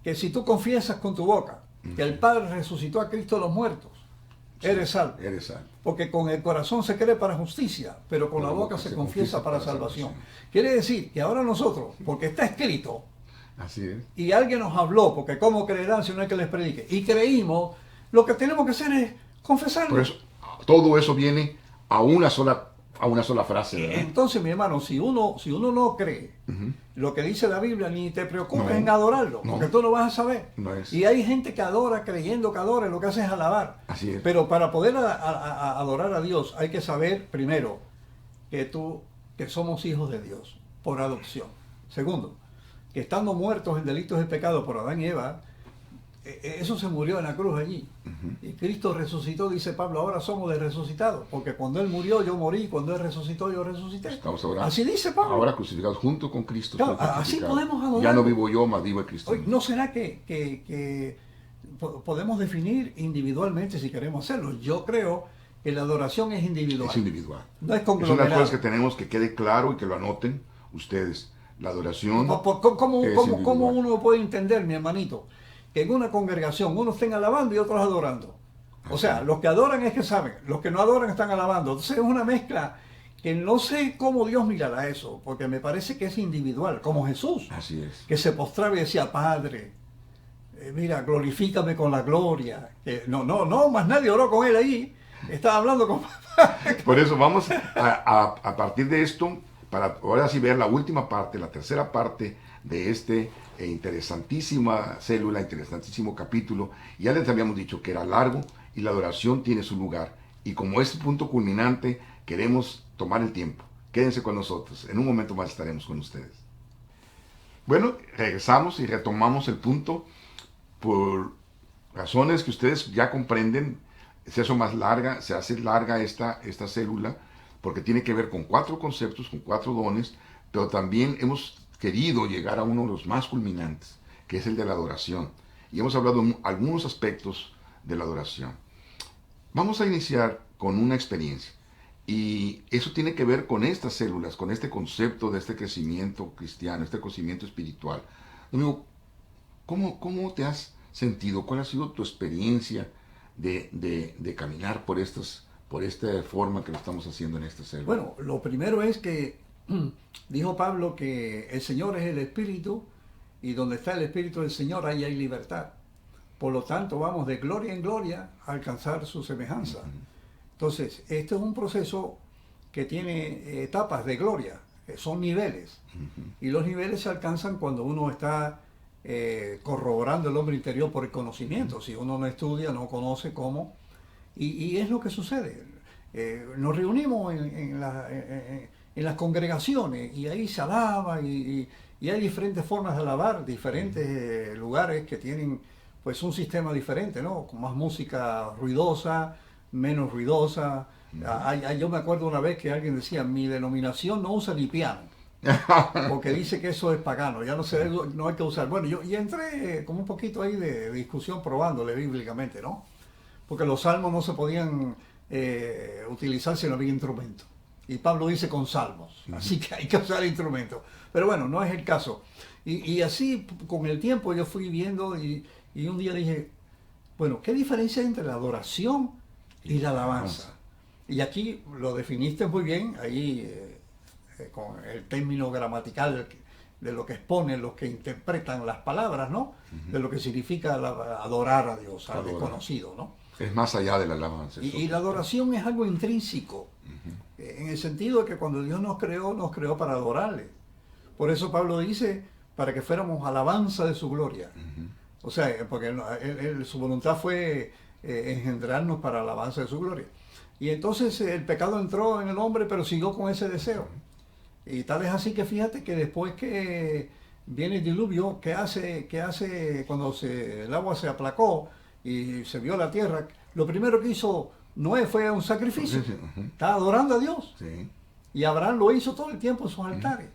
B: que si tú confiesas con tu boca que el Padre resucitó a Cristo de los muertos, eres salvo.
C: Eres salvo.
B: Porque con el corazón se cree para justicia, pero con la boca se confiesa para salvación. Quiere decir que ahora nosotros, porque está escrito,
C: Así es.
B: y alguien nos habló, porque ¿cómo creerán si no hay que les predique? Y creímos, lo que tenemos que hacer es confesarlo.
C: Por eso, todo eso viene a una sola frase, ¿verdad?
B: Entonces, mi hermano, si uno no cree lo que dice la Biblia, ni te preocupes en adorarlo, porque tú no vas a saber.
C: No es.
B: Y hay gente que adora creyendo que adora, lo que hace es alabar.
C: Así es.
B: Pero para poder adorar a Dios hay que saber, primero, que somos hijos de Dios por adopción. Segundo, que estando muertos en delitos y pecados por Adán y Eva, eso se murió en la cruz allí. Y Cristo resucitó, dice Pablo, ahora somos de resucitados, porque cuando Él murió yo morí, cuando Él resucitó yo resucité.
C: Estamos ahora,
B: así dice Pablo.
C: ahora crucificados junto con Cristo.
B: Claro,
C: estoy
B: así
C: crucificado.
B: podemos adorar.
C: Ya no vivo yo, mas vivo el Cristo.
B: Oye, ¿no será que podemos definir individualmente si queremos hacerlo? Yo creo que la adoración es individual.
C: Es individual.
B: No es
C: Es una de
B: conglomerado.
C: las cosas que tenemos que quede claro y que lo anoten ustedes. La adoración
B: ¿Cómo
C: es individual.
B: uno puede entender, mi hermanito, que en una congregación unos estén alabando y otros adorando? O sea, los que adoran es que saben, los que no adoran están alabando. Entonces es una mezcla que no sé cómo Dios mirará eso, porque me parece que es individual, como Jesús,
C: Así es.
B: que se postraba y decía, Padre, mira, glorifícame con la gloria. Que no, más nadie oró con él ahí. Estaba hablando con...
C: Por eso vamos a partir de esto, para ahora sí ver la última parte, la tercera parte de este interesantísima célula, interesantísimo capítulo. Ya les habíamos dicho que era largo y la adoración tiene su lugar. Y como es el punto culminante, queremos tomar el tiempo. Quédense con nosotros. En un momento más estaremos con ustedes. Bueno, regresamos y retomamos el punto por razones que ustedes ya comprenden. Se hace larga esta célula porque tiene que ver con 4 conceptos, con 4 dones, pero también hemos querido llegar a uno de los más culminantes, que es el de la adoración. Y hemos hablado de algunos aspectos de la adoración. Vamos a iniciar con una experiencia. Y eso tiene que ver con estas células, con este concepto de este crecimiento cristiano, este crecimiento espiritual. Amigo, ¿cómo te has sentido? ¿Cuál ha sido tu experiencia de caminar por esta forma que lo estamos haciendo en esta célula?
B: Bueno, lo primero es que dijo Pablo que el Señor es el Espíritu y donde está el Espíritu del Señor ahí hay libertad. Por lo tanto, vamos de gloria en gloria a alcanzar su semejanza. Entonces, este es un proceso que tiene etapas de gloria. son niveles. Y los niveles se alcanzan cuando uno está corroborando el hombre interior por el conocimiento. Si uno no estudia, no conoce cómo. Y es lo que sucede. Nos reunimos en las congregaciones y ahí se alaba y hay diferentes formas de alabar, diferentes lugares que tienen pues un sistema diferente, ¿no? Con más música ruidosa, menos ruidosa. Yo me acuerdo una vez que alguien decía, mi denominación no usa ni piano, porque dice que eso es pagano, ya no hay que usar. Bueno, yo entré como un poquito ahí de discusión probándole bíblicamente, ¿no? Porque los salmos no se podían utilizar si no había instrumento. Y Pablo dice con salmos, así que hay que usar instrumentos. Pero bueno, no es el caso. Y así con el tiempo yo fui viendo y un día dije, bueno, ¿qué diferencia hay entre la adoración y la alabanza? Y aquí lo definiste muy bien, ahí con el término gramatical de lo que exponen los que interpretan las palabras, ¿no? De lo que significa adorar a Dios, al desconocido, ¿no?
C: Es más allá de la alabanza.
B: Y la adoración es algo intrínseco, en el sentido de que cuando Dios nos creó para adorarle. Por eso Pablo dice, para que fuéramos alabanza de su gloria. O sea, porque su voluntad fue engendrarnos para alabanza de su gloria. Y entonces el pecado entró en el hombre, pero siguió con ese deseo. Y tal es así que fíjate que después que viene el diluvio, ¿qué hace cuando el agua se aplacó y se vio la tierra? Lo primero que hizo Noé fue un sacrificio. Estaba adorando a Dios.
C: Sí.
B: Y Abraham lo hizo todo el tiempo en sus altares.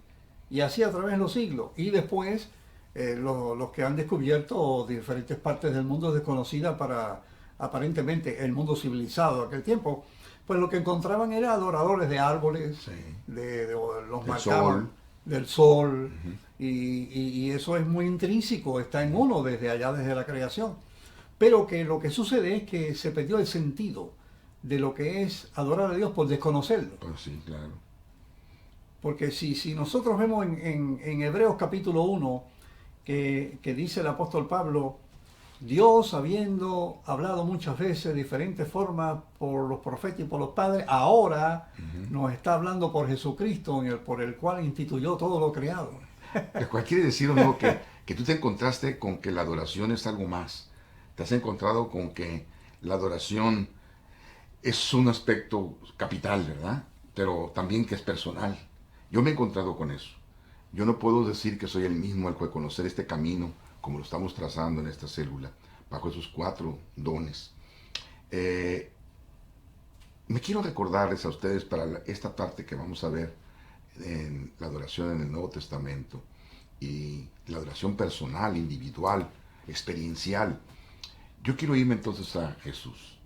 B: Y así a través de los siglos. Y después los que han descubierto diferentes partes del mundo desconocidas para aparentemente el mundo civilizado de aquel tiempo, pues lo que encontraban era adoradores de árboles, de los marcaban, del sol, y eso es muy intrínseco, está en uno desde allá, desde la creación. Pero que lo que sucede es que se perdió el sentido de lo que es adorar a Dios por desconocerlo.
C: Pues sí, claro.
B: Porque si nosotros vemos en Hebreos capítulo 1, que dice el apóstol Pablo, Dios, habiendo hablado muchas veces de diferentes formas por los profetas y por los padres, ahora nos está hablando por Jesucristo, por el cual instituyó todo lo creado.
C: Lo cual quiere decir, ¿no?, que tú te encontraste con que la adoración es algo más. Te has encontrado con que la adoración es un aspecto capital, ¿verdad? Pero también que es personal. Yo me he encontrado con eso. Yo no puedo decir que soy el mismo al que conocer este camino, como lo estamos trazando en esta célula, bajo esos 4 dones. Me quiero recordarles a ustedes para esta parte que vamos a ver en la adoración en el Nuevo Testamento y la adoración personal, individual, experiencial. Yo quiero irme entonces a Jesús.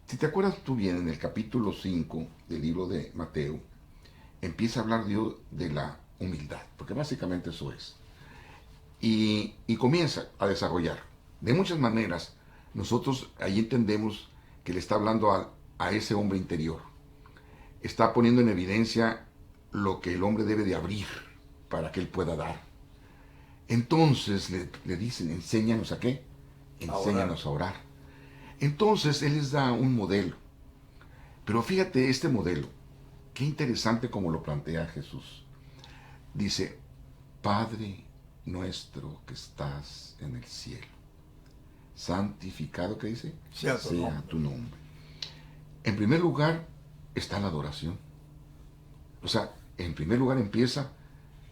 C: Si te acuerdas tú bien, en el capítulo 5 del libro de Mateo, empieza a hablar Dios de la humildad, porque básicamente eso es. Y comienza a desarrollar. De muchas maneras, nosotros ahí entendemos que le está hablando a ese hombre interior. Está poniendo en evidencia lo que el hombre debe de abrir para que él pueda dar. Entonces le dicen, enséñanos a qué, enséñanos a orar. Entonces él les da un modelo. Pero fíjate este modelo, qué interesante como lo plantea Jesús. Dice, Padre nuestro que estás en el cielo, santificado, ¿qué dice?
B: Sea
C: tu nombre. En primer lugar está la adoración. O sea, en primer lugar empieza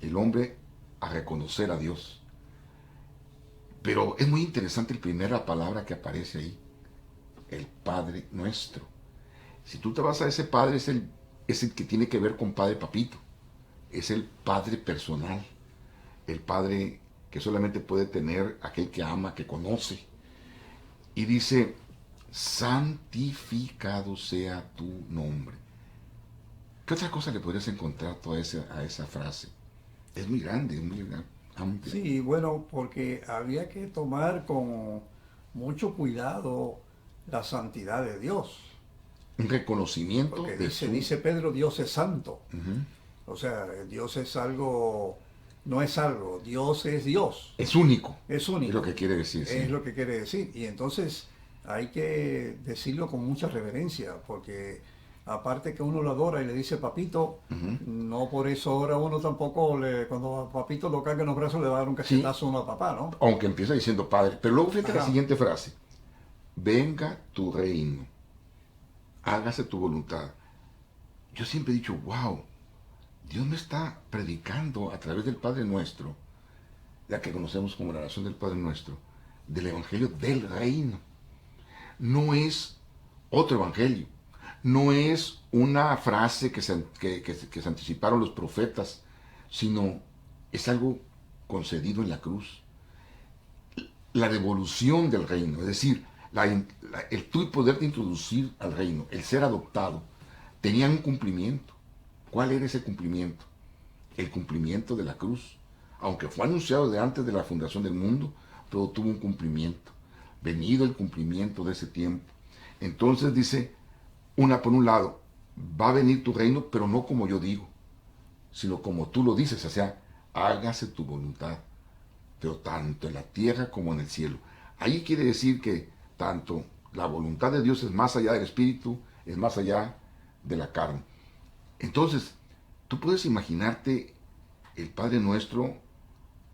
C: el hombre a reconocer a Dios. Pero es muy interesante la primera palabra que aparece ahí, el Padre nuestro. Si tú te vas a ese Padre, es el que tiene que ver con Padre Papito. Es el Padre personal. El Padre que solamente puede tener aquel que ama, que conoce. Y dice, santificado sea tu nombre. ¿Qué otra cosa le podrías encontrar a esa frase? Es muy grande, es muy amplia.
B: Sí, bueno, porque había que tomar con mucho cuidado la santidad de Dios.
C: Un reconocimiento
B: Porque
C: de
B: dice Pedro, Dios es santo.
C: Uh-huh.
B: O sea, Dios es algo, no es algo, Dios es Dios.
C: Es único.
B: Es único.
C: Es lo que quiere decir.
B: Es lo que quiere decir. Y entonces hay que decirlo con mucha reverencia, porque aparte que uno lo adora y le dice papito, no por eso ahora uno tampoco, cuando papito lo carga en los brazos, le va a dar un
C: Sí.
B: cachetazo a uno a papá, ¿no?
C: Aunque empieza diciendo Padre. Pero luego fíjate la
B: Ajá.
C: siguiente frase. Venga tu reino, hágase tu voluntad. Yo siempre he dicho, wow, Dios me está predicando a través del Padre Nuestro, la que conocemos como la oración del Padre Nuestro, del Evangelio del Reino. No es otro Evangelio, no es una frase que se anticiparon los profetas, sino es algo concedido en la cruz. La devolución del reino, es decir, el tú poderte introducir al reino, el ser adoptado, tenía un cumplimiento. ¿Cuál era ese cumplimiento? El cumplimiento de la cruz. Aunque fue anunciado de antes de la fundación del mundo, pero tuvo un cumplimiento. Venido el cumplimiento de ese tiempo. Entonces dice, por un lado, va a venir tu reino, pero no como yo digo, sino como tú lo dices, o sea, hágase tu voluntad, pero tanto en la tierra como en el cielo. Ahí quiere decir que tanto la voluntad de Dios es más allá del espíritu, es más allá de la carne. Entonces, tú puedes imaginarte el Padre Nuestro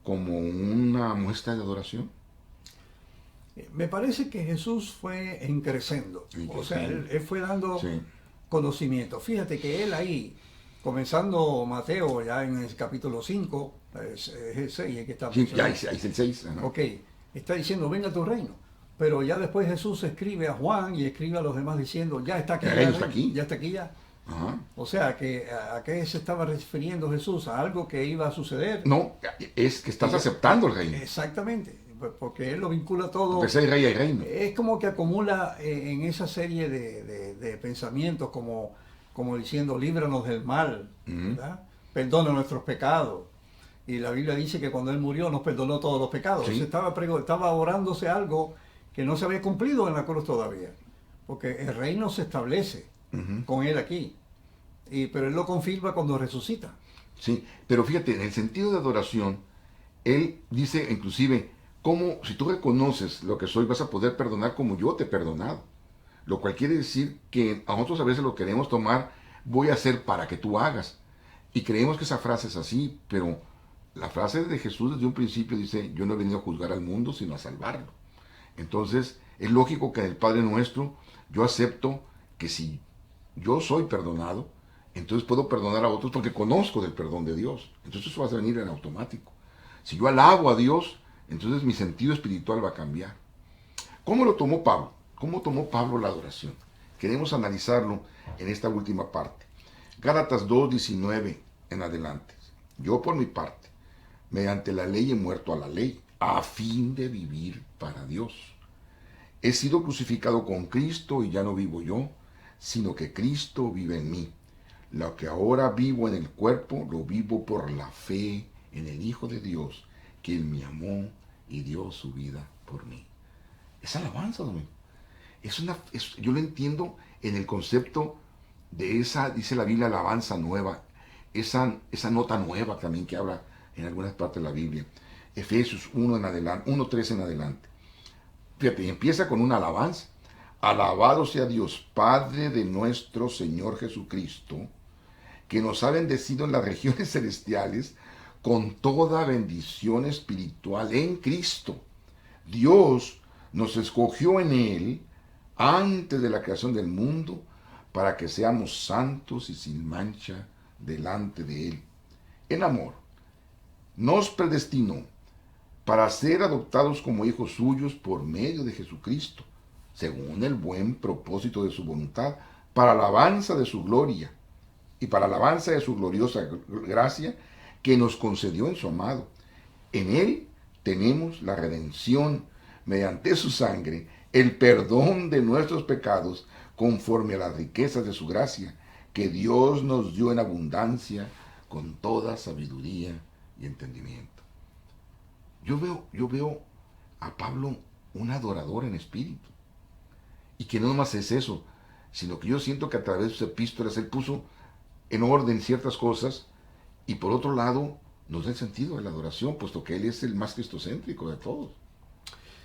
C: como una muestra de adoración.
B: Me parece que Jesús fue increciendo, o sea, él fue dando
C: Sí.
B: conocimiento. Fíjate que él ahí, comenzando Mateo ya en el capítulo 5, es el 6 que está
C: Sí, ya
B: mencionando.
C: ahí es el 6.
B: Ok, está diciendo, venga tu reino. Pero ya después Jesús escribe a Juan y escribe a los demás diciendo, ya está aquí,
C: El
B: ya,
C: reino está aquí.
B: ya está aquí ya.
C: Ajá.
B: O sea, que ¿a qué se estaba refiriendo Jesús? ¿A algo que iba a suceder?
C: No, es que estás aceptando el reino.
B: Exactamente, porque él lo vincula todo.
C: Porque ser rey y reino.
B: Es como que acumula en esa serie de pensamientos como diciendo, líbranos del mal, ¿verdad? Perdona nuestros pecados. Y la Biblia dice que cuando él murió nos perdonó todos los pecados.
C: Sí.
B: Estaba orándose algo que no se había cumplido en la cruz todavía. Porque el reino se establece con él aquí. Pero él lo confirma cuando resucita.
C: Sí, pero fíjate, en el sentido de adoración, él dice inclusive, como si tú reconoces lo que soy, vas a poder perdonar como yo te he perdonado. Lo cual quiere decir que a nosotros a veces lo queremos tomar, voy a hacer para que tú hagas. Y creemos que esa frase es así, pero la frase de Jesús desde un principio dice, yo no he venido a juzgar al mundo, sino a salvarlo. Entonces, es lógico que en el Padre Nuestro yo acepto que si yo soy perdonado, entonces puedo perdonar a otros porque conozco del perdón de Dios. Entonces eso va a venir en automático. Si yo alabo a Dios, entonces mi sentido espiritual va a cambiar. ¿Cómo lo tomó Pablo? ¿Cómo tomó Pablo la adoración? Queremos analizarlo en esta última parte. Gálatas 2:19 en adelante. Yo por mi parte, mediante la ley he muerto a la ley, a fin de vivir para Dios. He sido crucificado con Cristo y ya no vivo yo, sino que Cristo vive en mí. Lo que ahora vivo en el cuerpo, lo vivo por la fe en el Hijo de Dios, que Él me amó y dio su vida por mí. Es alabanza, Domingo. Yo lo entiendo en el concepto de esa, dice la Biblia, alabanza nueva, esa nota nueva también que habla en algunas partes de la Biblia. Efesios 1:3 en adelante. Fíjate, empieza con una alabanza. Alabado sea Dios, Padre de nuestro Señor Jesucristo, que nos ha bendecido en las regiones celestiales con toda bendición espiritual en Cristo. Dios nos escogió en Él antes de la creación del mundo para que seamos santos y sin mancha delante de Él. En amor, nos predestinó para ser adoptados como hijos suyos por medio de Jesucristo, según el buen propósito de su voluntad, para alabanza de su gloria y para alabanza de su gloriosa gracia que nos concedió en su amado. En Él tenemos la redención mediante su sangre, el perdón de nuestros pecados conforme a las riquezas de su gracia, que Dios nos dio en abundancia con toda sabiduría y entendimiento. Yo veo a Pablo un adorador en espíritu. Y que no nomás es eso, sino que yo siento que a través de sus epístolas él puso en orden ciertas cosas y por otro lado nos da el sentido de la adoración, puesto que él es el más cristocéntrico de todos.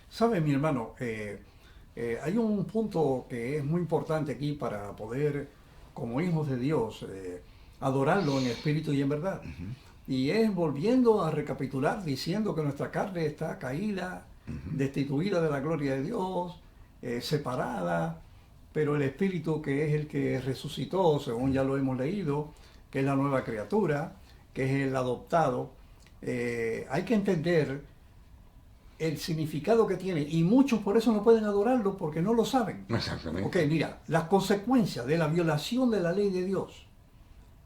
B: ¿Sabe, mi hermano? Hay un punto que es muy importante aquí para poder como hijos de Dios, adorarlo en espíritu y en verdad. Y es volviendo a recapitular, diciendo que nuestra carne está caída, destituida de la gloria de Dios, separada, pero el espíritu, que es el que resucitó, según ya lo hemos leído, que es la nueva criatura, que es el adoptado, hay que entender el significado que tiene, y muchos por eso no pueden adorarlo porque no lo saben.
C: Exactamente.
B: Ok, mira, las consecuencias de la violación de la ley de Dios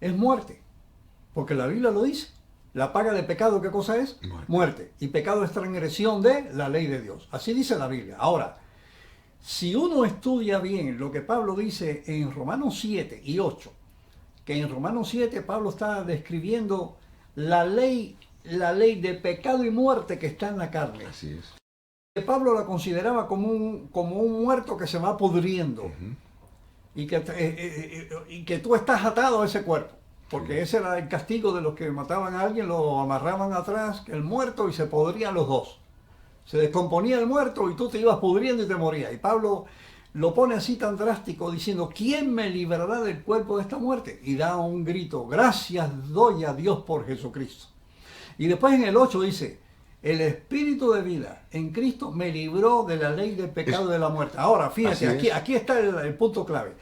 B: es muerte, porque la Biblia lo dice. La paga de pecado, ¿qué cosa es? Muerte. Y pecado es transgresión de la ley de Dios. Así dice la Biblia. Ahora, si uno estudia bien lo que Pablo dice en Romanos 7 y 8, que en Romanos 7 Pablo está describiendo la ley de pecado y muerte que está en la carne.
C: Así es.
B: Pablo la consideraba como un muerto que se va pudriendo y que tú estás atado a ese cuerpo, porque ese era el castigo de los que mataban a alguien, lo amarraban atrás, el muerto, y se podrían los dos. Se descomponía el muerto y tú te ibas pudriendo y te morías. Y Pablo lo pone así tan drástico, diciendo: ¿quién me librará del cuerpo de esta muerte? Y da un grito: gracias doy a Dios por Jesucristo. Y después en el 8 dice: el espíritu de vida en Cristo me libró de la ley del pecado y de la muerte. Ahora, fíjate, aquí está el punto clave.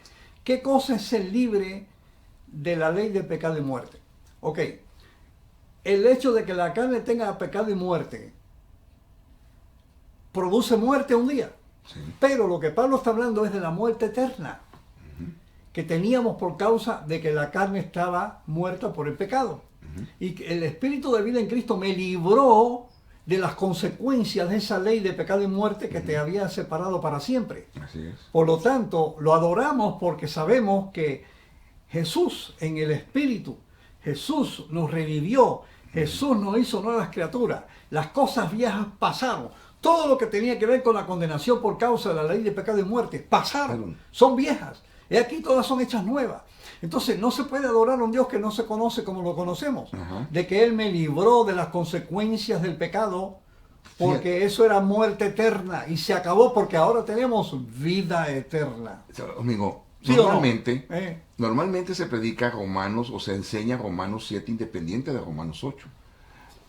B: ¿Qué cosa es ser libre de la ley del pecado y muerte? Ok, el hecho de que la carne tenga pecado y muerte produce muerte un día.
C: Sí.
B: Pero lo que Pablo está hablando es de la muerte eterna que teníamos por causa de que la carne estaba muerta por el pecado. Y que el espíritu de vida en Cristo me libró de las consecuencias de esa ley de pecado y muerte que te había separado para siempre.
C: Así es.
B: Por lo tanto, lo adoramos porque sabemos que Jesús en el espíritu, Jesús nos revivió, Jesús nos hizo nuevas criaturas, las cosas viejas pasaron, todo lo que tenía que ver con la condenación por causa de la ley de pecado y muerte pasaron, son viejas, y aquí todas son hechas nuevas. Entonces no se puede adorar a un Dios que no se conoce como lo conocemos, de que Él me libró de las consecuencias del pecado, porque eso era muerte eterna y se acabó, porque ahora tenemos vida eterna.
C: Amigo,
B: ¿Sí
C: normalmente,
B: o no?
C: normalmente se predica Romanos o se enseña Romanos 7 independiente de Romanos 8.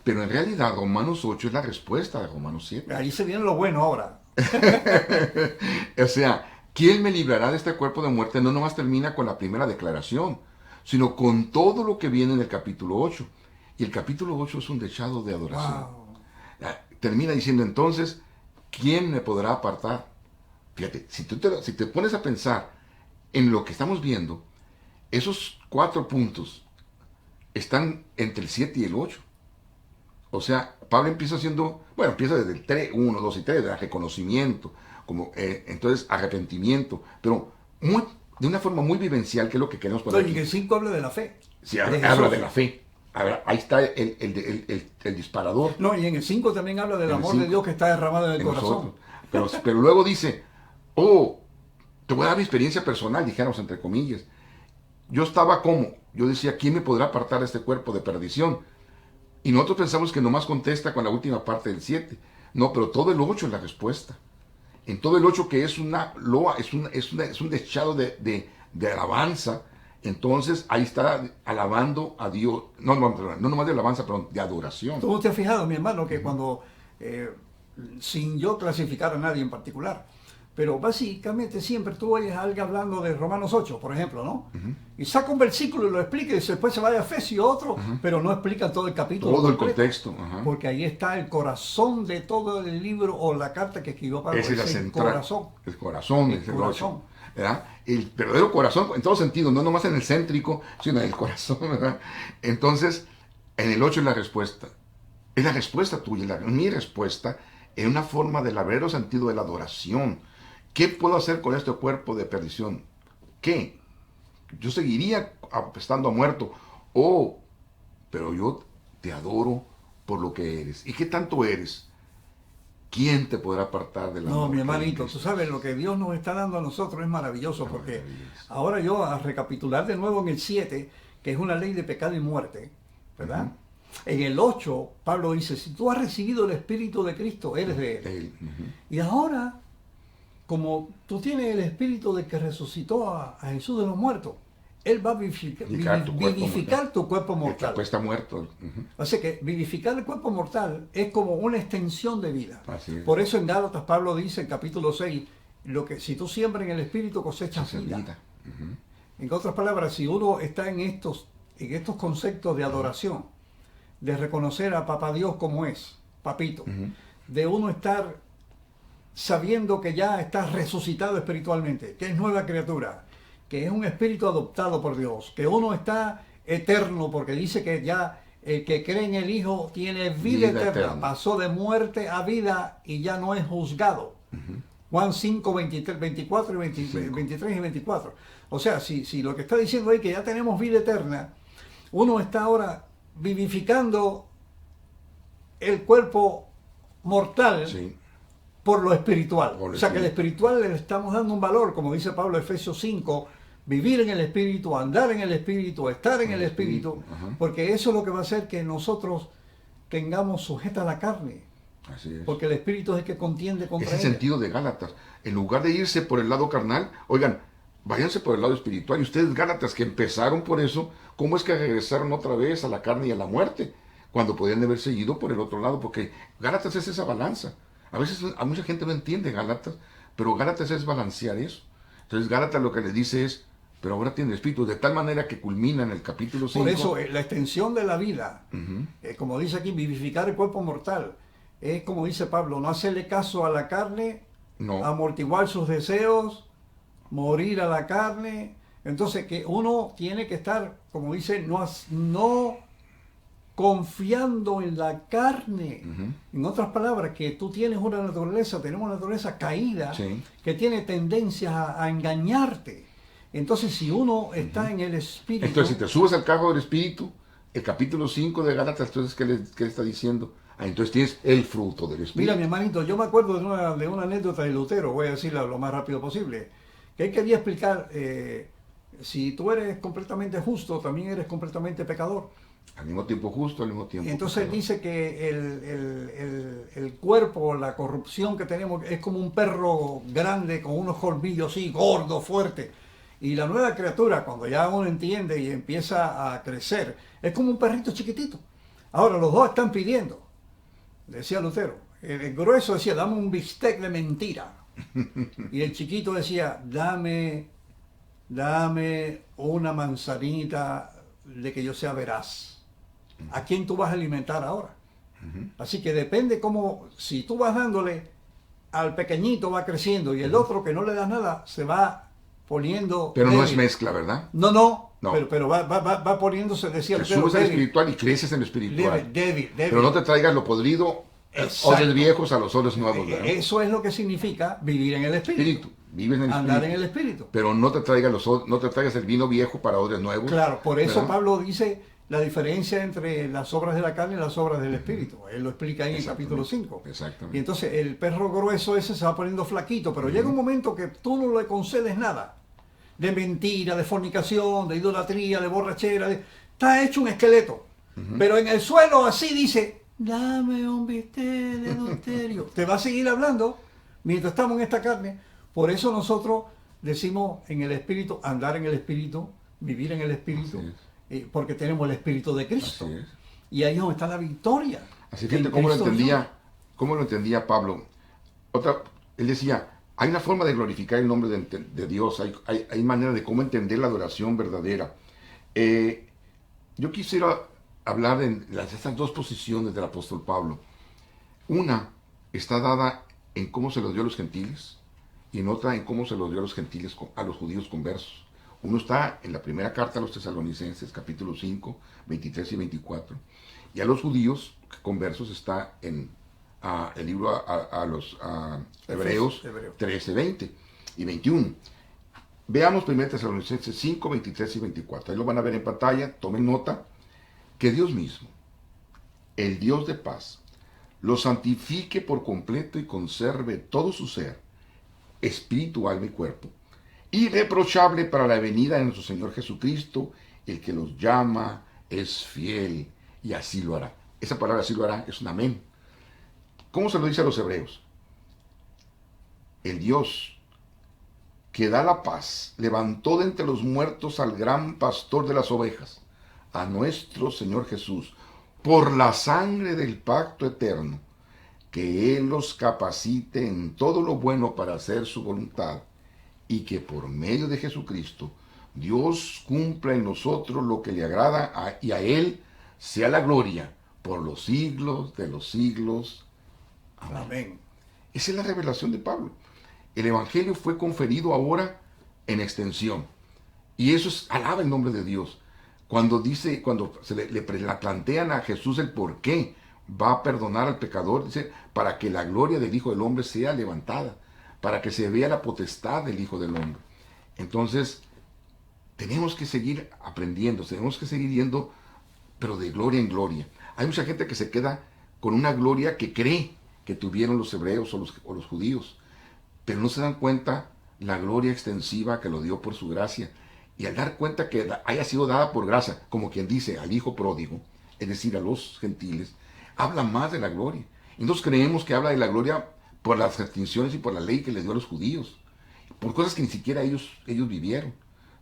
C: Pero en realidad Romanos 8 es la respuesta de Romanos 7.
B: Ahí se viene lo bueno ahora.
C: O sea, ¿quién me librará de este cuerpo de muerte? No nomás termina con la primera declaración, sino con todo lo que viene en el capítulo 8. Y el capítulo 8 es un dechado de adoración.
B: Wow.
C: Termina diciendo entonces, ¿quién me podrá apartar? Fíjate, si te pones a pensar en lo que estamos viendo, esos 4 puntos están entre el 7 y el 8. O sea, Pablo empieza empieza desde el 3, 1, 2 y 3, de reconocimiento, entonces arrepentimiento, pero de una forma muy vivencial, que es lo que queremos poner aquí.
B: Y el 5 habla de la fe.
C: Sí, habla de la fe. Ahí está el disparador.
B: No, y en el 5 también habla del amor de Dios que está derramado en el corazón.
C: Pero luego dice, te voy a dar mi experiencia personal, dijéramos entre comillas. Yo estaba yo decía, ¿quién me podrá apartar de este cuerpo de perdición? Y nosotros pensamos que nomás contesta con la última parte del 7. No, pero todo el 8 es la respuesta. En todo el 8, que es una loa, es un dechado de alabanza. Entonces ahí está alabando a Dios. No nomás de alabanza, pero de adoración.
B: ¿Tú te has fijado, mi hermano, que cuando, sin yo clasificar a nadie en particular, pero básicamente siempre tú oyes a alguien hablando de Romanos 8, por ejemplo, ¿no? Y saca un versículo y lo explica, y después se va a Efesios otro, pero no explica todo el capítulo.
C: Todo el contexto.
B: Porque ahí está el corazón de todo el libro o la carta que escribió Pablo.
C: Ese es la central.
B: Corazón.
C: El corazón es el 8. ¿Verdad? El verdadero corazón, en todo sentido, no nomás en el céntrico, sino en el corazón, ¿verdad? Entonces, en el 8 es la respuesta. Es la respuesta tuya, mi respuesta, en una forma del verdadero sentido de la adoración. ¿Qué puedo hacer con este cuerpo de perdición? ¿Qué? Yo seguiría estando muerto. Pero yo te adoro por lo que eres. ¿Y qué tanto eres? ¿Quién te podrá apartar de la
B: No, mi hermanito, tú sabes, lo que Dios nos está dando a nosotros es maravilloso, porque ahora yo, a recapitular de nuevo en el 7, que es una ley de pecado y muerte, ¿verdad? En el 8, Pablo dice, si tú has recibido el Espíritu de Cristo, eres de Él. Y ahora, como tú tienes el Espíritu de que resucitó a Jesús de los muertos, Él va a vivificar tu cuerpo
C: El
B: mortal.
C: cuerpo está muerto. Ujú.
B: Así que vivificar el cuerpo mortal es como una extensión de vida.
C: Así es.
B: Por eso en Gálatas Pablo dice en capítulo 6, si tú siembras en el Espíritu cosechas
C: Esa
B: vida.
C: vida. Ujú.
B: En otras palabras, si uno está en estos conceptos de adoración, de reconocer a Papá Dios como es, Papito,
C: Ujú.
B: de uno estar sabiendo que ya está resucitado espiritualmente, que es nueva criatura, que es un espíritu adoptado por Dios, que uno está eterno, porque dice que ya el que cree en el Hijo tiene vida eterna, pasó de muerte a vida y ya no es juzgado. Juan 5, 23, 24 y 23 y 24. O sea, si lo que está diciendo ahí que ya tenemos vida eterna, uno está ahora vivificando el cuerpo mortal,
C: Sí.
B: por lo espiritual.
C: Por lo
B: O sea, que el
C: espiritual.
B: espiritual le estamos dando un valor, como dice Pablo en Efesios 5, vivir en el Espíritu, andar en el Espíritu, estar en el Espíritu,
C: Ajá.
B: porque eso es lo que va a hacer que nosotros tengamos sujeta la carne,
C: Así es.
B: porque el Espíritu es el que contiende contra
C: Ese
B: ella.
C: sentido de Gálatas. En lugar de irse por el lado carnal, oigan, váyanse por el lado espiritual. Y ustedes, Gálatas, que empezaron por eso, ¿cómo es que regresaron otra vez a la carne y a la muerte? Cuando podían haber seguido por el otro lado, porque Gálatas es esa balanza. A veces a mucha gente no entiende Gálatas, pero Gálatas es balancear eso. Entonces Gálatas lo que le dice es, pero ahora tiene espíritu, de tal manera que culmina en el capítulo 5.
B: Por eso, la extensión de la vida,
C: Ujú.
B: como dice aquí, vivificar el cuerpo mortal, es como dice Pablo, no hacerle caso a la carne,
C: No.
B: amortiguar sus deseos, morir a la carne. Entonces que uno tiene que estar, como dice, no confiando en la carne.
C: Ujú.
B: En otras palabras, que tú tienes una naturaleza, tenemos una naturaleza caída,
C: Sí.
B: que tiene tendencias a engañarte. Entonces si uno está en el Espíritu,
C: Entonces, si te subes al carro del espíritu, el capítulo 5 de Gálatas, entonces, ¿qué le está diciendo? Entonces tienes el fruto del espíritu.
B: mira mi hermanito, yo me acuerdo de una anécdota de Lutero, voy a decirla lo más rápido posible, que él quería explicar, si tú eres completamente justo, también eres completamente pecador.
C: Al mismo tiempo justo, al mismo tiempo
B: Entonces él
C: pecador.
B: dice que el cuerpo, la corrupción que tenemos es como un perro grande con unos colmillos así, gordo, fuerte. Y la nueva criatura, cuando ya uno entiende y empieza a crecer, es como un perrito chiquitito. Ahora los dos están pidiendo, decía Lutero. El grueso decía, dame un bistec de mentira. Y el chiquito decía, dame una manzanita de que yo sea veraz. ¿A quién tú vas a alimentar ahora? Así que depende cómo, si tú vas dándole al pequeñito va creciendo y el otro que no le das nada se va poniendo
C: Pero no
B: débil.
C: es mezcla, ¿verdad?
B: No.
C: No.
B: Pero va poniéndose, decía
C: Te
B: Lutero,
C: subes al
B: débil,
C: espiritual y creces en lo espiritual.
B: débil.
C: Pero no te traigas lo podrido,
B: Exacto.
C: odres viejos a los odres nuevos, ¿verdad?
B: Eso es lo que significa vivir en el Espíritu.
C: Espíritu, vives en el
B: Andar
C: espíritu.
B: en el Espíritu.
C: Pero no te traigas no te traigas el vino viejo para odres nuevos.
B: Claro, por eso
C: ¿verdad?
B: Pablo dice la diferencia entre las obras de la carne y las obras del Espíritu. Él lo explica ahí en el capítulo 5.
C: Exactamente.
B: Y entonces el perro grueso ese se va poniendo flaquito, pero llega un momento que tú no le concedes nada. De mentira, de fornicación, de idolatría, de borrachera. Está hecho un esqueleto. Pero en el suelo así dice, dame un bistec de adulterio. Te va a seguir hablando mientras estamos en esta carne. Por eso nosotros decimos en el Espíritu, andar en el Espíritu, vivir en el Espíritu,
C: Así
B: porque tenemos el Espíritu de Cristo.
C: Así es.
B: Y ahí es donde está la victoria.
C: Así
B: En
C: que cómo lo
B: Cristo
C: cómo lo entendía Pablo. Él decía, hay una forma de glorificar el nombre de Dios, hay manera de cómo entender la adoración verdadera. Yo quisiera hablar de estas dos posiciones del apóstol Pablo. Una está dada en cómo se los dio a los gentiles y en otra en cómo se los dio a los gentiles, a los judíos conversos. Uno está en la primera carta a los tesalonicenses, capítulo 5, 23 y 24. Y a los judíos conversos está en el libro a los Hebreos 13, 20 y 21. Veamos 1 Tesalonicenses 5, 23 y 24. Ahí lo van a ver en pantalla, tomen nota. Que Dios mismo, el Dios de paz, lo santifique por completo y conserve todo su ser, espíritu, alma y cuerpo, irreprochable para la venida de nuestro Señor Jesucristo. El que los llama es fiel y así lo hará. Esa palabra así lo hará es un amén. ¿Cómo se lo dice a los hebreos? El Dios que da la paz, levantó de entre los muertos al gran pastor de las ovejas, a nuestro Señor Jesús, por la sangre del pacto eterno, que Él los capacite en todo lo bueno para hacer su voluntad, y que por medio de Jesucristo Dios cumpla en nosotros lo que le agrada, y a Él sea la gloria por los siglos de los siglos. Amén.
B: Amén.
C: Esa es la revelación de Pablo. El Evangelio fue conferido ahora en extensión. Y eso es, alaba el nombre de Dios. Cuando se le plantean a Jesús el por qué va a perdonar al pecador, dice, para que la gloria del Hijo del Hombre sea levantada, para que se vea la potestad del Hijo del Hombre. Entonces, tenemos que seguir aprendiendo, tenemos que seguir yendo, pero de gloria en gloria. Hay mucha gente que se queda con una gloria que cree que tuvieron los hebreos o los judíos, pero no se dan cuenta la gloria extensiva que lo dio por su gracia. Y al dar cuenta que haya sido dada por gracia, como quien dice, al Hijo pródigo, es decir, a los gentiles, habla más de la gloria. Y nosotros creemos que habla de la gloria por las restricciones y por la ley que les dio a los judíos, por cosas que ni siquiera ellos vivieron.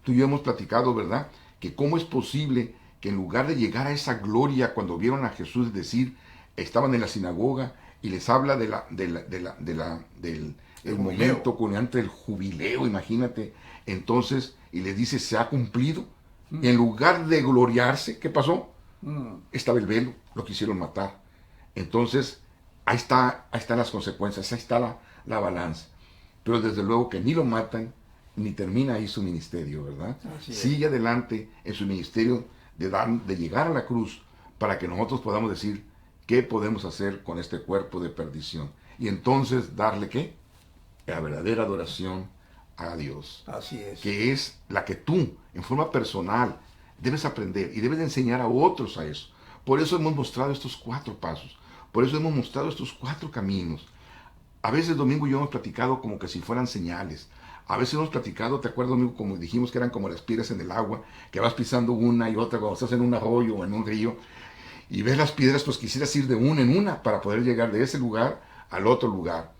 C: Tú y yo hemos platicado, ¿verdad?, que cómo es posible que en lugar de llegar a esa gloria cuando vieron a Jesús, es decir, estaban en la sinagoga y les habla del momento culminante del jubileo, imagínate, entonces, y les dice, se ha cumplido, y en lugar de gloriarse, ¿qué pasó? Estaba el velo, lo quisieron matar. Entonces, ahí están las consecuencias, ahí está la balanza. Pero desde luego que ni lo matan, ni termina ahí su ministerio, ¿verdad? Sigue adelante en su ministerio de llegar a la cruz para que nosotros podamos decir qué podemos hacer con este cuerpo de perdición. Y entonces darle, ¿qué? La verdadera adoración a Dios.
B: Así es.
C: Que es la que tú, en forma personal, debes aprender y debes de enseñar a otros a eso. Por eso hemos mostrado estos 4 pasos. Por eso hemos mostrado estos 4 caminos. A veces Domingo y yo hemos platicado como que si fueran señales. A veces hemos platicado, ¿te acuerdas, Domingo? Como dijimos que eran como las piedras en el agua, que vas pisando una y otra cuando estás en un arroyo o en un río. Y ves las piedras, pues quisieras ir de una en una para poder llegar de ese lugar al otro lugar.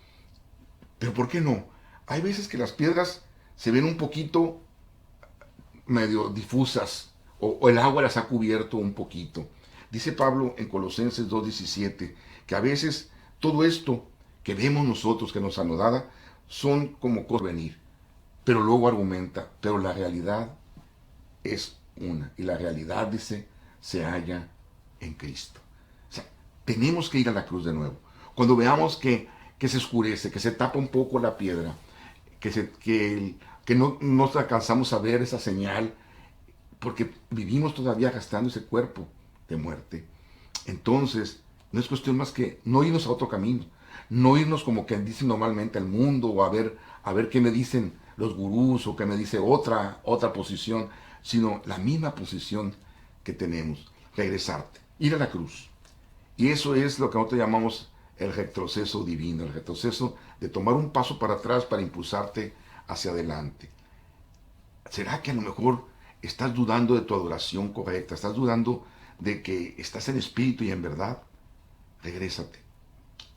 C: Pero ¿por qué no? Hay veces que las piedras se ven un poquito medio difusas o el agua las ha cubierto un poquito. Dice Pablo en Colosenses 2:17 que a veces todo esto que vemos nosotros que nos anodada son como cosas venir. Pero luego argumenta, pero la realidad es una. Y la realidad, dice, se halla en Cristo. O sea, tenemos que ir a la cruz de nuevo. Cuando veamos que se oscurece, que se tapa un poco la piedra, que no alcanzamos a ver esa señal, porque vivimos todavía gastando ese cuerpo de muerte. Entonces, no es cuestión más que no irnos a otro camino, no irnos como que dicen normalmente al mundo, o a ver qué me dicen los gurús, o qué me dice otra posición, sino la misma posición que tenemos, regresarte, ir a la cruz. Y eso es lo que nosotros llamamos el retroceso divino, el retroceso de tomar un paso para atrás para impulsarte hacia adelante. ¿Será que a lo mejor estás dudando de tu adoración correcta? ¿Estás dudando de que estás en espíritu y en verdad? Regrésate.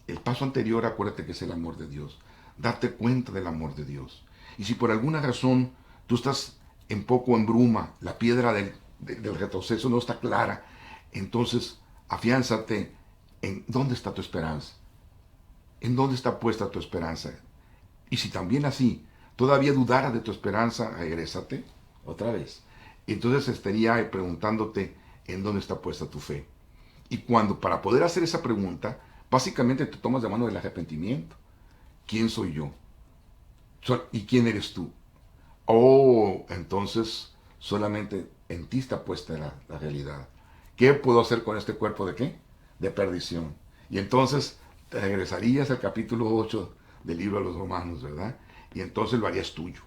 C: El paso anterior, acuérdate que es el amor de Dios. Darte cuenta del amor de Dios. Y si por alguna razón tú estás en poco en bruma, la piedra del retroceso no está clara, entonces afiánzate en dónde está tu esperanza. ¿En dónde está puesta tu esperanza? Y si también así todavía dudara de tu esperanza, regrésate otra vez. Entonces estaría preguntándote en dónde está puesta tu fe. Y para poder hacer esa pregunta, básicamente te tomas de mano del arrepentimiento. ¿Quién soy yo? ¿Y quién eres tú? Entonces solamente en ti está puesta la realidad. ¿Qué puedo hacer con este cuerpo de qué? De perdición. Y entonces te regresarías al capítulo 8 del libro de los Romanos, ¿verdad? Y entonces lo harías tuyo,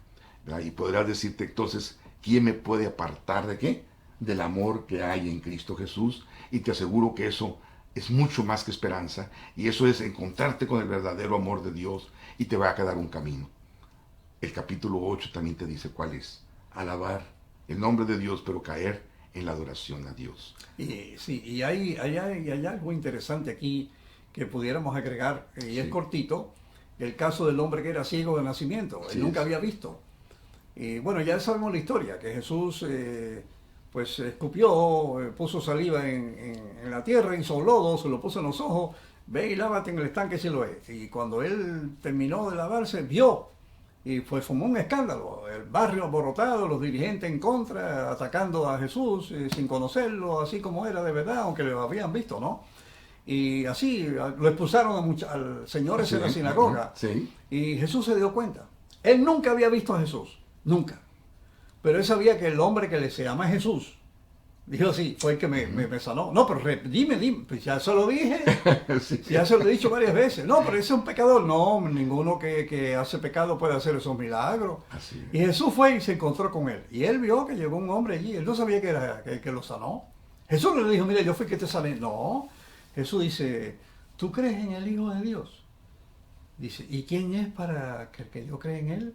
C: ¿verdad? Y podrás decirte entonces, ¿quién me puede apartar de qué? Del amor que hay en Cristo Jesús. Y te aseguro que eso es mucho más que esperanza. Y eso es encontrarte con el verdadero amor de Dios y te va a quedar un camino. El capítulo 8 también te dice cuál es. Alabar el nombre de Dios, pero caer en la adoración a Dios.
B: Y sí, y hay algo interesante aquí que pudiéramos agregar, y es cortito, el caso del hombre que era ciego de nacimiento, él nunca había visto. Y bueno, ya sabemos la historia, que Jesús pues escupió, puso saliva en la tierra, hizo lodo, se lo puso en los ojos, ve y lávate en el estanque Siloé. Y cuando él terminó de lavarse, vio, y formó un escándalo, el barrio alborotado, los dirigentes en contra, atacando a Jesús sin conocerlo, así como era de verdad, aunque lo habían visto, ¿no? Y así lo expulsaron al señor ese de la sinagoga.
C: Sí.
B: Y Jesús se dio cuenta. Él nunca había visto a Jesús, nunca. Pero él sabía que el hombre que se llama Jesús, dijo así, fue el que me sanó. No, pero dime, pues ya se lo dije,
C: Sí.
B: ya se lo he dicho varias veces. No, pero ese es un pecador. No, ninguno que hace pecado puede hacer esos milagros.
C: Así
B: Y
C: es.
B: Jesús fue y se encontró con él. Y él vio que llegó un hombre allí. Él no sabía que era que lo sanó. Jesús no le dijo, mira, yo fui que te sané. No. Jesús dice, ¿tú crees en el Hijo de Dios? Dice, ¿y quién es para que yo crea en él?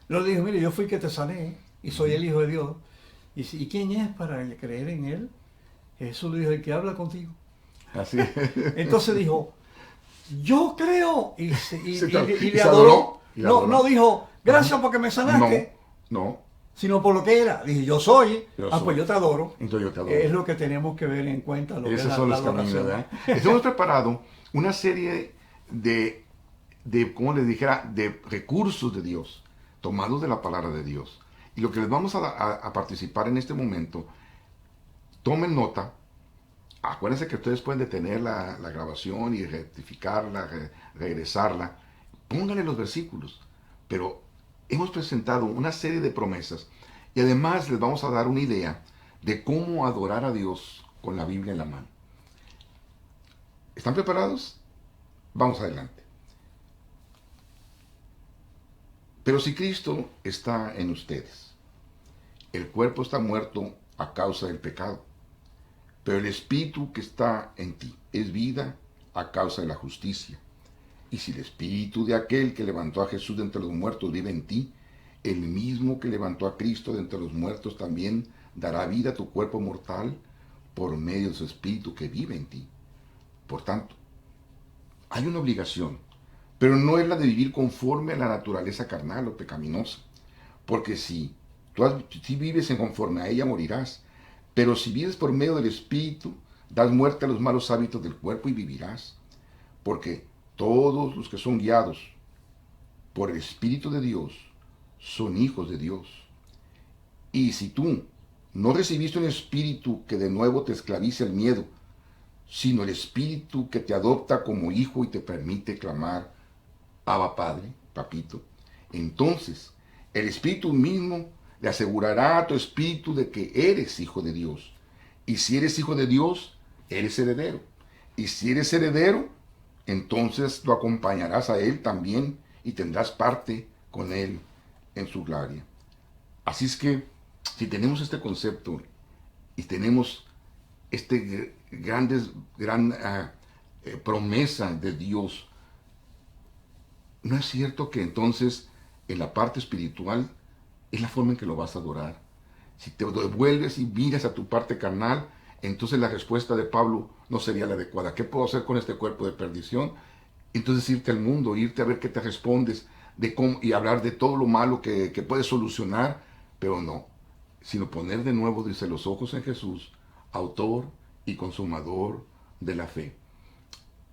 B: No le dijo, mire, yo fui que te sané y soy el Hijo de Dios. Dice, ¿y quién es para creer en él? Jesús le dijo, el que habla contigo.
C: Así es.
B: Entonces dijo, yo creo. Y
C: Y
B: le
C: se
B: adoró.
C: y le adoró.
B: No dijo, gracias porque me sanaste,
C: No.
B: sino por lo que era. Dije, yo soy.
C: Yo
B: Pues
C: soy.
B: yo te adoro.
C: Entonces yo te adoro.
B: Es lo que tenemos que ver en cuenta, lo que es
C: Esos son
B: la
C: los caminos,
B: adoración.
C: ¿verdad? Hemos preparado una serie de, ¿cómo les dijera?, de recursos de Dios, tomados de la palabra de Dios. Y lo que les vamos a participar en este momento, tomen nota. Acuérdense que ustedes pueden detener la grabación y rectificarla, regresarla. Pónganle los versículos. Pero hemos presentado una serie de promesas y además les vamos a dar una idea de cómo adorar a Dios con la Biblia en la mano. ¿Están preparados? Vamos adelante. Pero si Cristo está en ustedes, el cuerpo está muerto a causa del pecado, pero el espíritu que está en ti es vida a causa de la justicia. Y si el espíritu de aquel que levantó a Jesús de entre los muertos vive en ti, el mismo que levantó a Cristo de entre los muertos también dará vida a tu cuerpo mortal por medio de su espíritu que vive en ti. Por tanto, hay una obligación, pero no es la de vivir conforme a la naturaleza carnal o pecaminosa, porque si vives en conforme a ella morirás, pero si vives por medio del espíritu, das muerte a los malos hábitos del cuerpo y vivirás, porque todos los que son guiados por el Espíritu de Dios son hijos de Dios. Y si tú no recibiste un espíritu que de nuevo te esclavice al miedo, sino el espíritu que te adopta como hijo y te permite clamar, Abba Padre, Papito, entonces el Espíritu mismo le asegurará a tu espíritu de que eres hijo de Dios. Y si eres hijo de Dios, eres heredero. Y si eres heredero, entonces lo acompañarás a Él también y tendrás parte con Él en su gloria. Así es que, si tenemos este concepto y tenemos gran promesa de Dios, ¿no es cierto que entonces en la parte espiritual es la forma en que lo vas a adorar? Si te devuelves y miras a tu parte carnal, entonces la respuesta de Pablo no sería la adecuada. ¿Qué puedo hacer con este cuerpo de perdición? Entonces irte al mundo, irte a ver qué te respondes de cómo, y hablar de todo lo malo que puedes solucionar, pero no, sino poner de nuevo, dice, los ojos en Jesús, autor y consumador de la fe.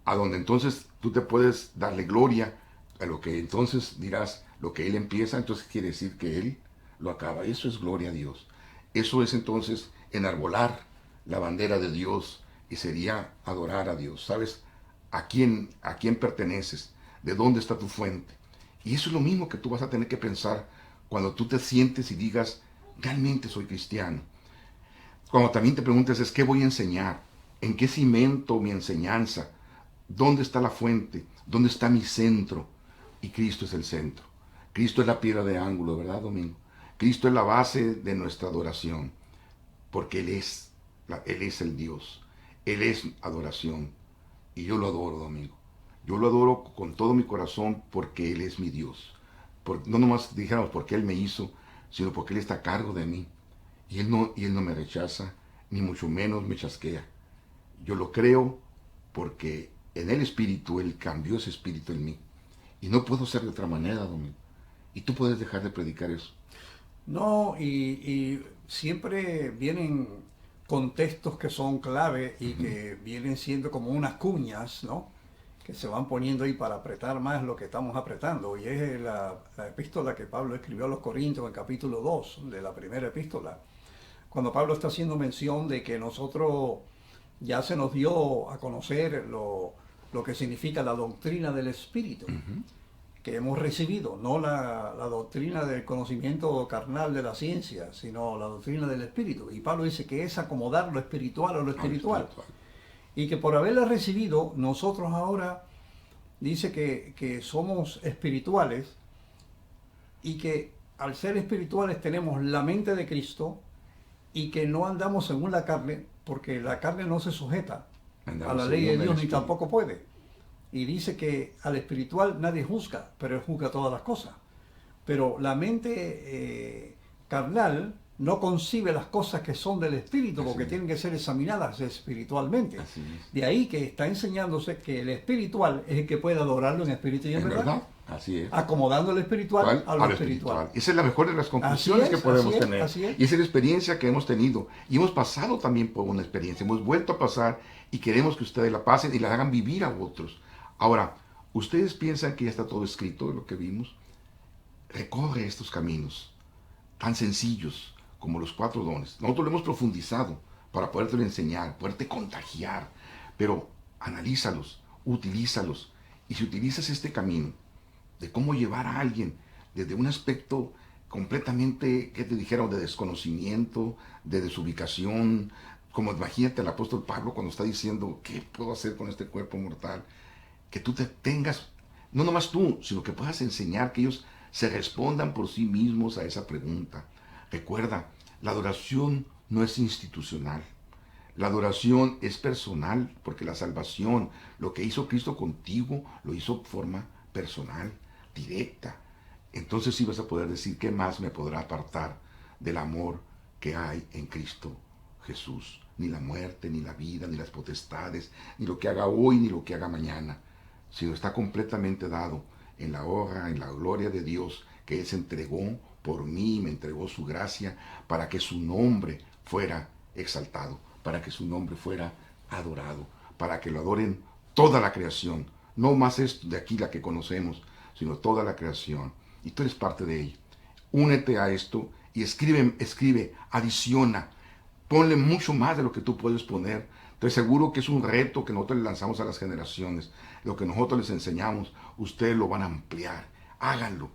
C: A donde entonces tú te puedes darle gloria a lo que entonces dirás, lo que Él empieza, entonces quiere decir que Él lo acaba. Eso es gloria a Dios. Eso es entonces enarbolar la bandera de Dios y sería adorar a Dios. ¿Sabes a quién perteneces? ¿De dónde está tu fuente? Y eso es lo mismo que tú vas a tener que pensar cuando tú te sientes y digas, realmente soy cristiano. Cuando también te preguntes, ¿qué voy a enseñar? ¿En qué cimento mi enseñanza? ¿Dónde está la fuente? ¿Dónde está mi centro? Y Cristo es el centro. Cristo es la piedra de ángulo, ¿verdad, Domingo? Cristo es la base de nuestra adoración, porque Él es el Dios. Él es adoración. Y yo lo adoro, Domingo. Yo lo adoro con todo mi corazón porque Él es mi Dios. No nomás dijéramos porque Él me hizo, sino porque Él está a cargo de mí. Y Él no me rechaza, ni mucho menos me chasquea. Yo lo creo porque en el Espíritu Él cambió ese Espíritu en mí. Y no puedo ser de otra manera, Domingo. Y tú puedes dejar de predicar eso.
B: No, y siempre vienen contextos que son clave y que vienen siendo como unas cuñas, ¿no? Que se van poniendo ahí para apretar más lo que estamos apretando. Y es la epístola que Pablo escribió a los Corintios en capítulo 2 de la primera epístola. Cuando Pablo está haciendo mención de que nosotros ya se nos dio a conocer lo que significa la doctrina del Espíritu. Que hemos recibido, no la doctrina del conocimiento carnal de la ciencia, sino la doctrina del Espíritu. Y Pablo dice que es acomodar lo espiritual a lo espiritual. Y que por haberla recibido, nosotros ahora dice que somos espirituales y que al ser espirituales tenemos la mente de Cristo y que no andamos según la carne, porque la carne no se sujeta a la ley de Dios ni tampoco puede. Y dice que al espiritual nadie juzga, pero él juzga todas las cosas. Pero la mente carnal no concibe las cosas que son del espíritu, porque tienen que ser examinadas espiritualmente. De ahí que está enseñándose que el espiritual es el que puede adorarlo en espíritu y en verdad.
C: Así es.
B: Acomodando el espiritual a lo espiritual.
C: Esa es la mejor de las conclusiones que podemos tener. Y esa es la experiencia que hemos tenido. Y hemos pasado también por una experiencia. Hemos vuelto a pasar y queremos que ustedes la pasen y la hagan vivir a otros. Ahora, ustedes piensan que ya está todo escrito de lo que vimos. Recorre estos caminos tan sencillos como los 4 dones. Nosotros lo hemos profundizado para poderte enseñar, poderte contagiar, pero analízalos, utilízalos. Y si utilizas este camino de cómo llevar a alguien desde un aspecto completamente, ¿qué te dijeron?, de desconocimiento, de desubicación, como imagínate al apóstol Pablo cuando está diciendo, ¿qué puedo hacer con este cuerpo mortal? Que tú te tengas, no nomás tú, sino que puedas enseñar, que ellos se respondan por sí mismos a esa pregunta. Recuerda, la adoración no es institucional. La adoración es personal, porque la salvación, lo que hizo Cristo contigo, lo hizo de forma personal, directa. Entonces sí vas a poder decir, ¿qué más me podrá apartar del amor que hay en Cristo Jesús? Ni la muerte, ni la vida, ni las potestades, ni lo que haga hoy, ni lo que haga mañana. Sino está completamente dado en la honra, en la gloria de Dios, que Él se entregó por mí, me entregó su gracia, para que su nombre fuera exaltado, para que su nombre fuera adorado, para que lo adoren toda la creación, no más esto de aquí la que conocemos, sino toda la creación, y tú eres parte de ella. Únete a esto y escribe, adiciona, ponle mucho más de lo que tú puedes poner. Estoy seguro que es un reto que nosotros le lanzamos a las generaciones. Lo que nosotros les enseñamos, ustedes lo van a ampliar. Háganlo.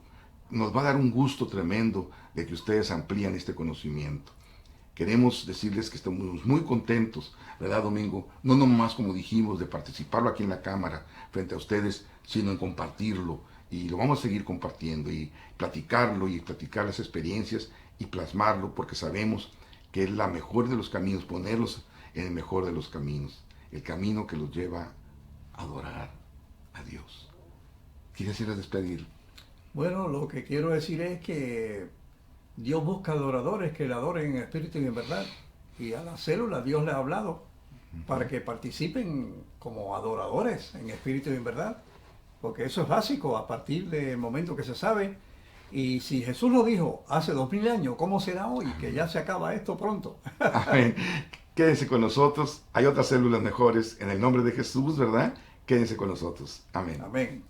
C: Nos va a dar un gusto tremendo de que ustedes amplíen este conocimiento. Queremos decirles que estamos muy contentos, ¿verdad, Domingo? No nomás, como dijimos, de participarlo aquí en la cámara frente a ustedes, sino en compartirlo. Y lo vamos a seguir compartiendo y platicarlo y platicar las experiencias y plasmarlo, porque sabemos que es la mejor de los caminos, ponerlos en el mejor de los caminos, el camino que los lleva a adorar a Dios. ¿Quieres ir a despedir?
B: Bueno, lo que quiero decir es que Dios busca adoradores que le adoren en espíritu y en verdad. Y a la célula Dios le ha hablado para que participen como adoradores en espíritu y en verdad. Porque eso es básico a partir del momento que se sabe. Y si Jesús lo dijo hace 2000 años, ¿cómo será hoy? Que ya se acaba esto pronto.
C: Amén. Quédense con nosotros. Hay otras células mejores en el nombre de Jesús, ¿verdad? Quédense con nosotros. Amén.
B: Amén.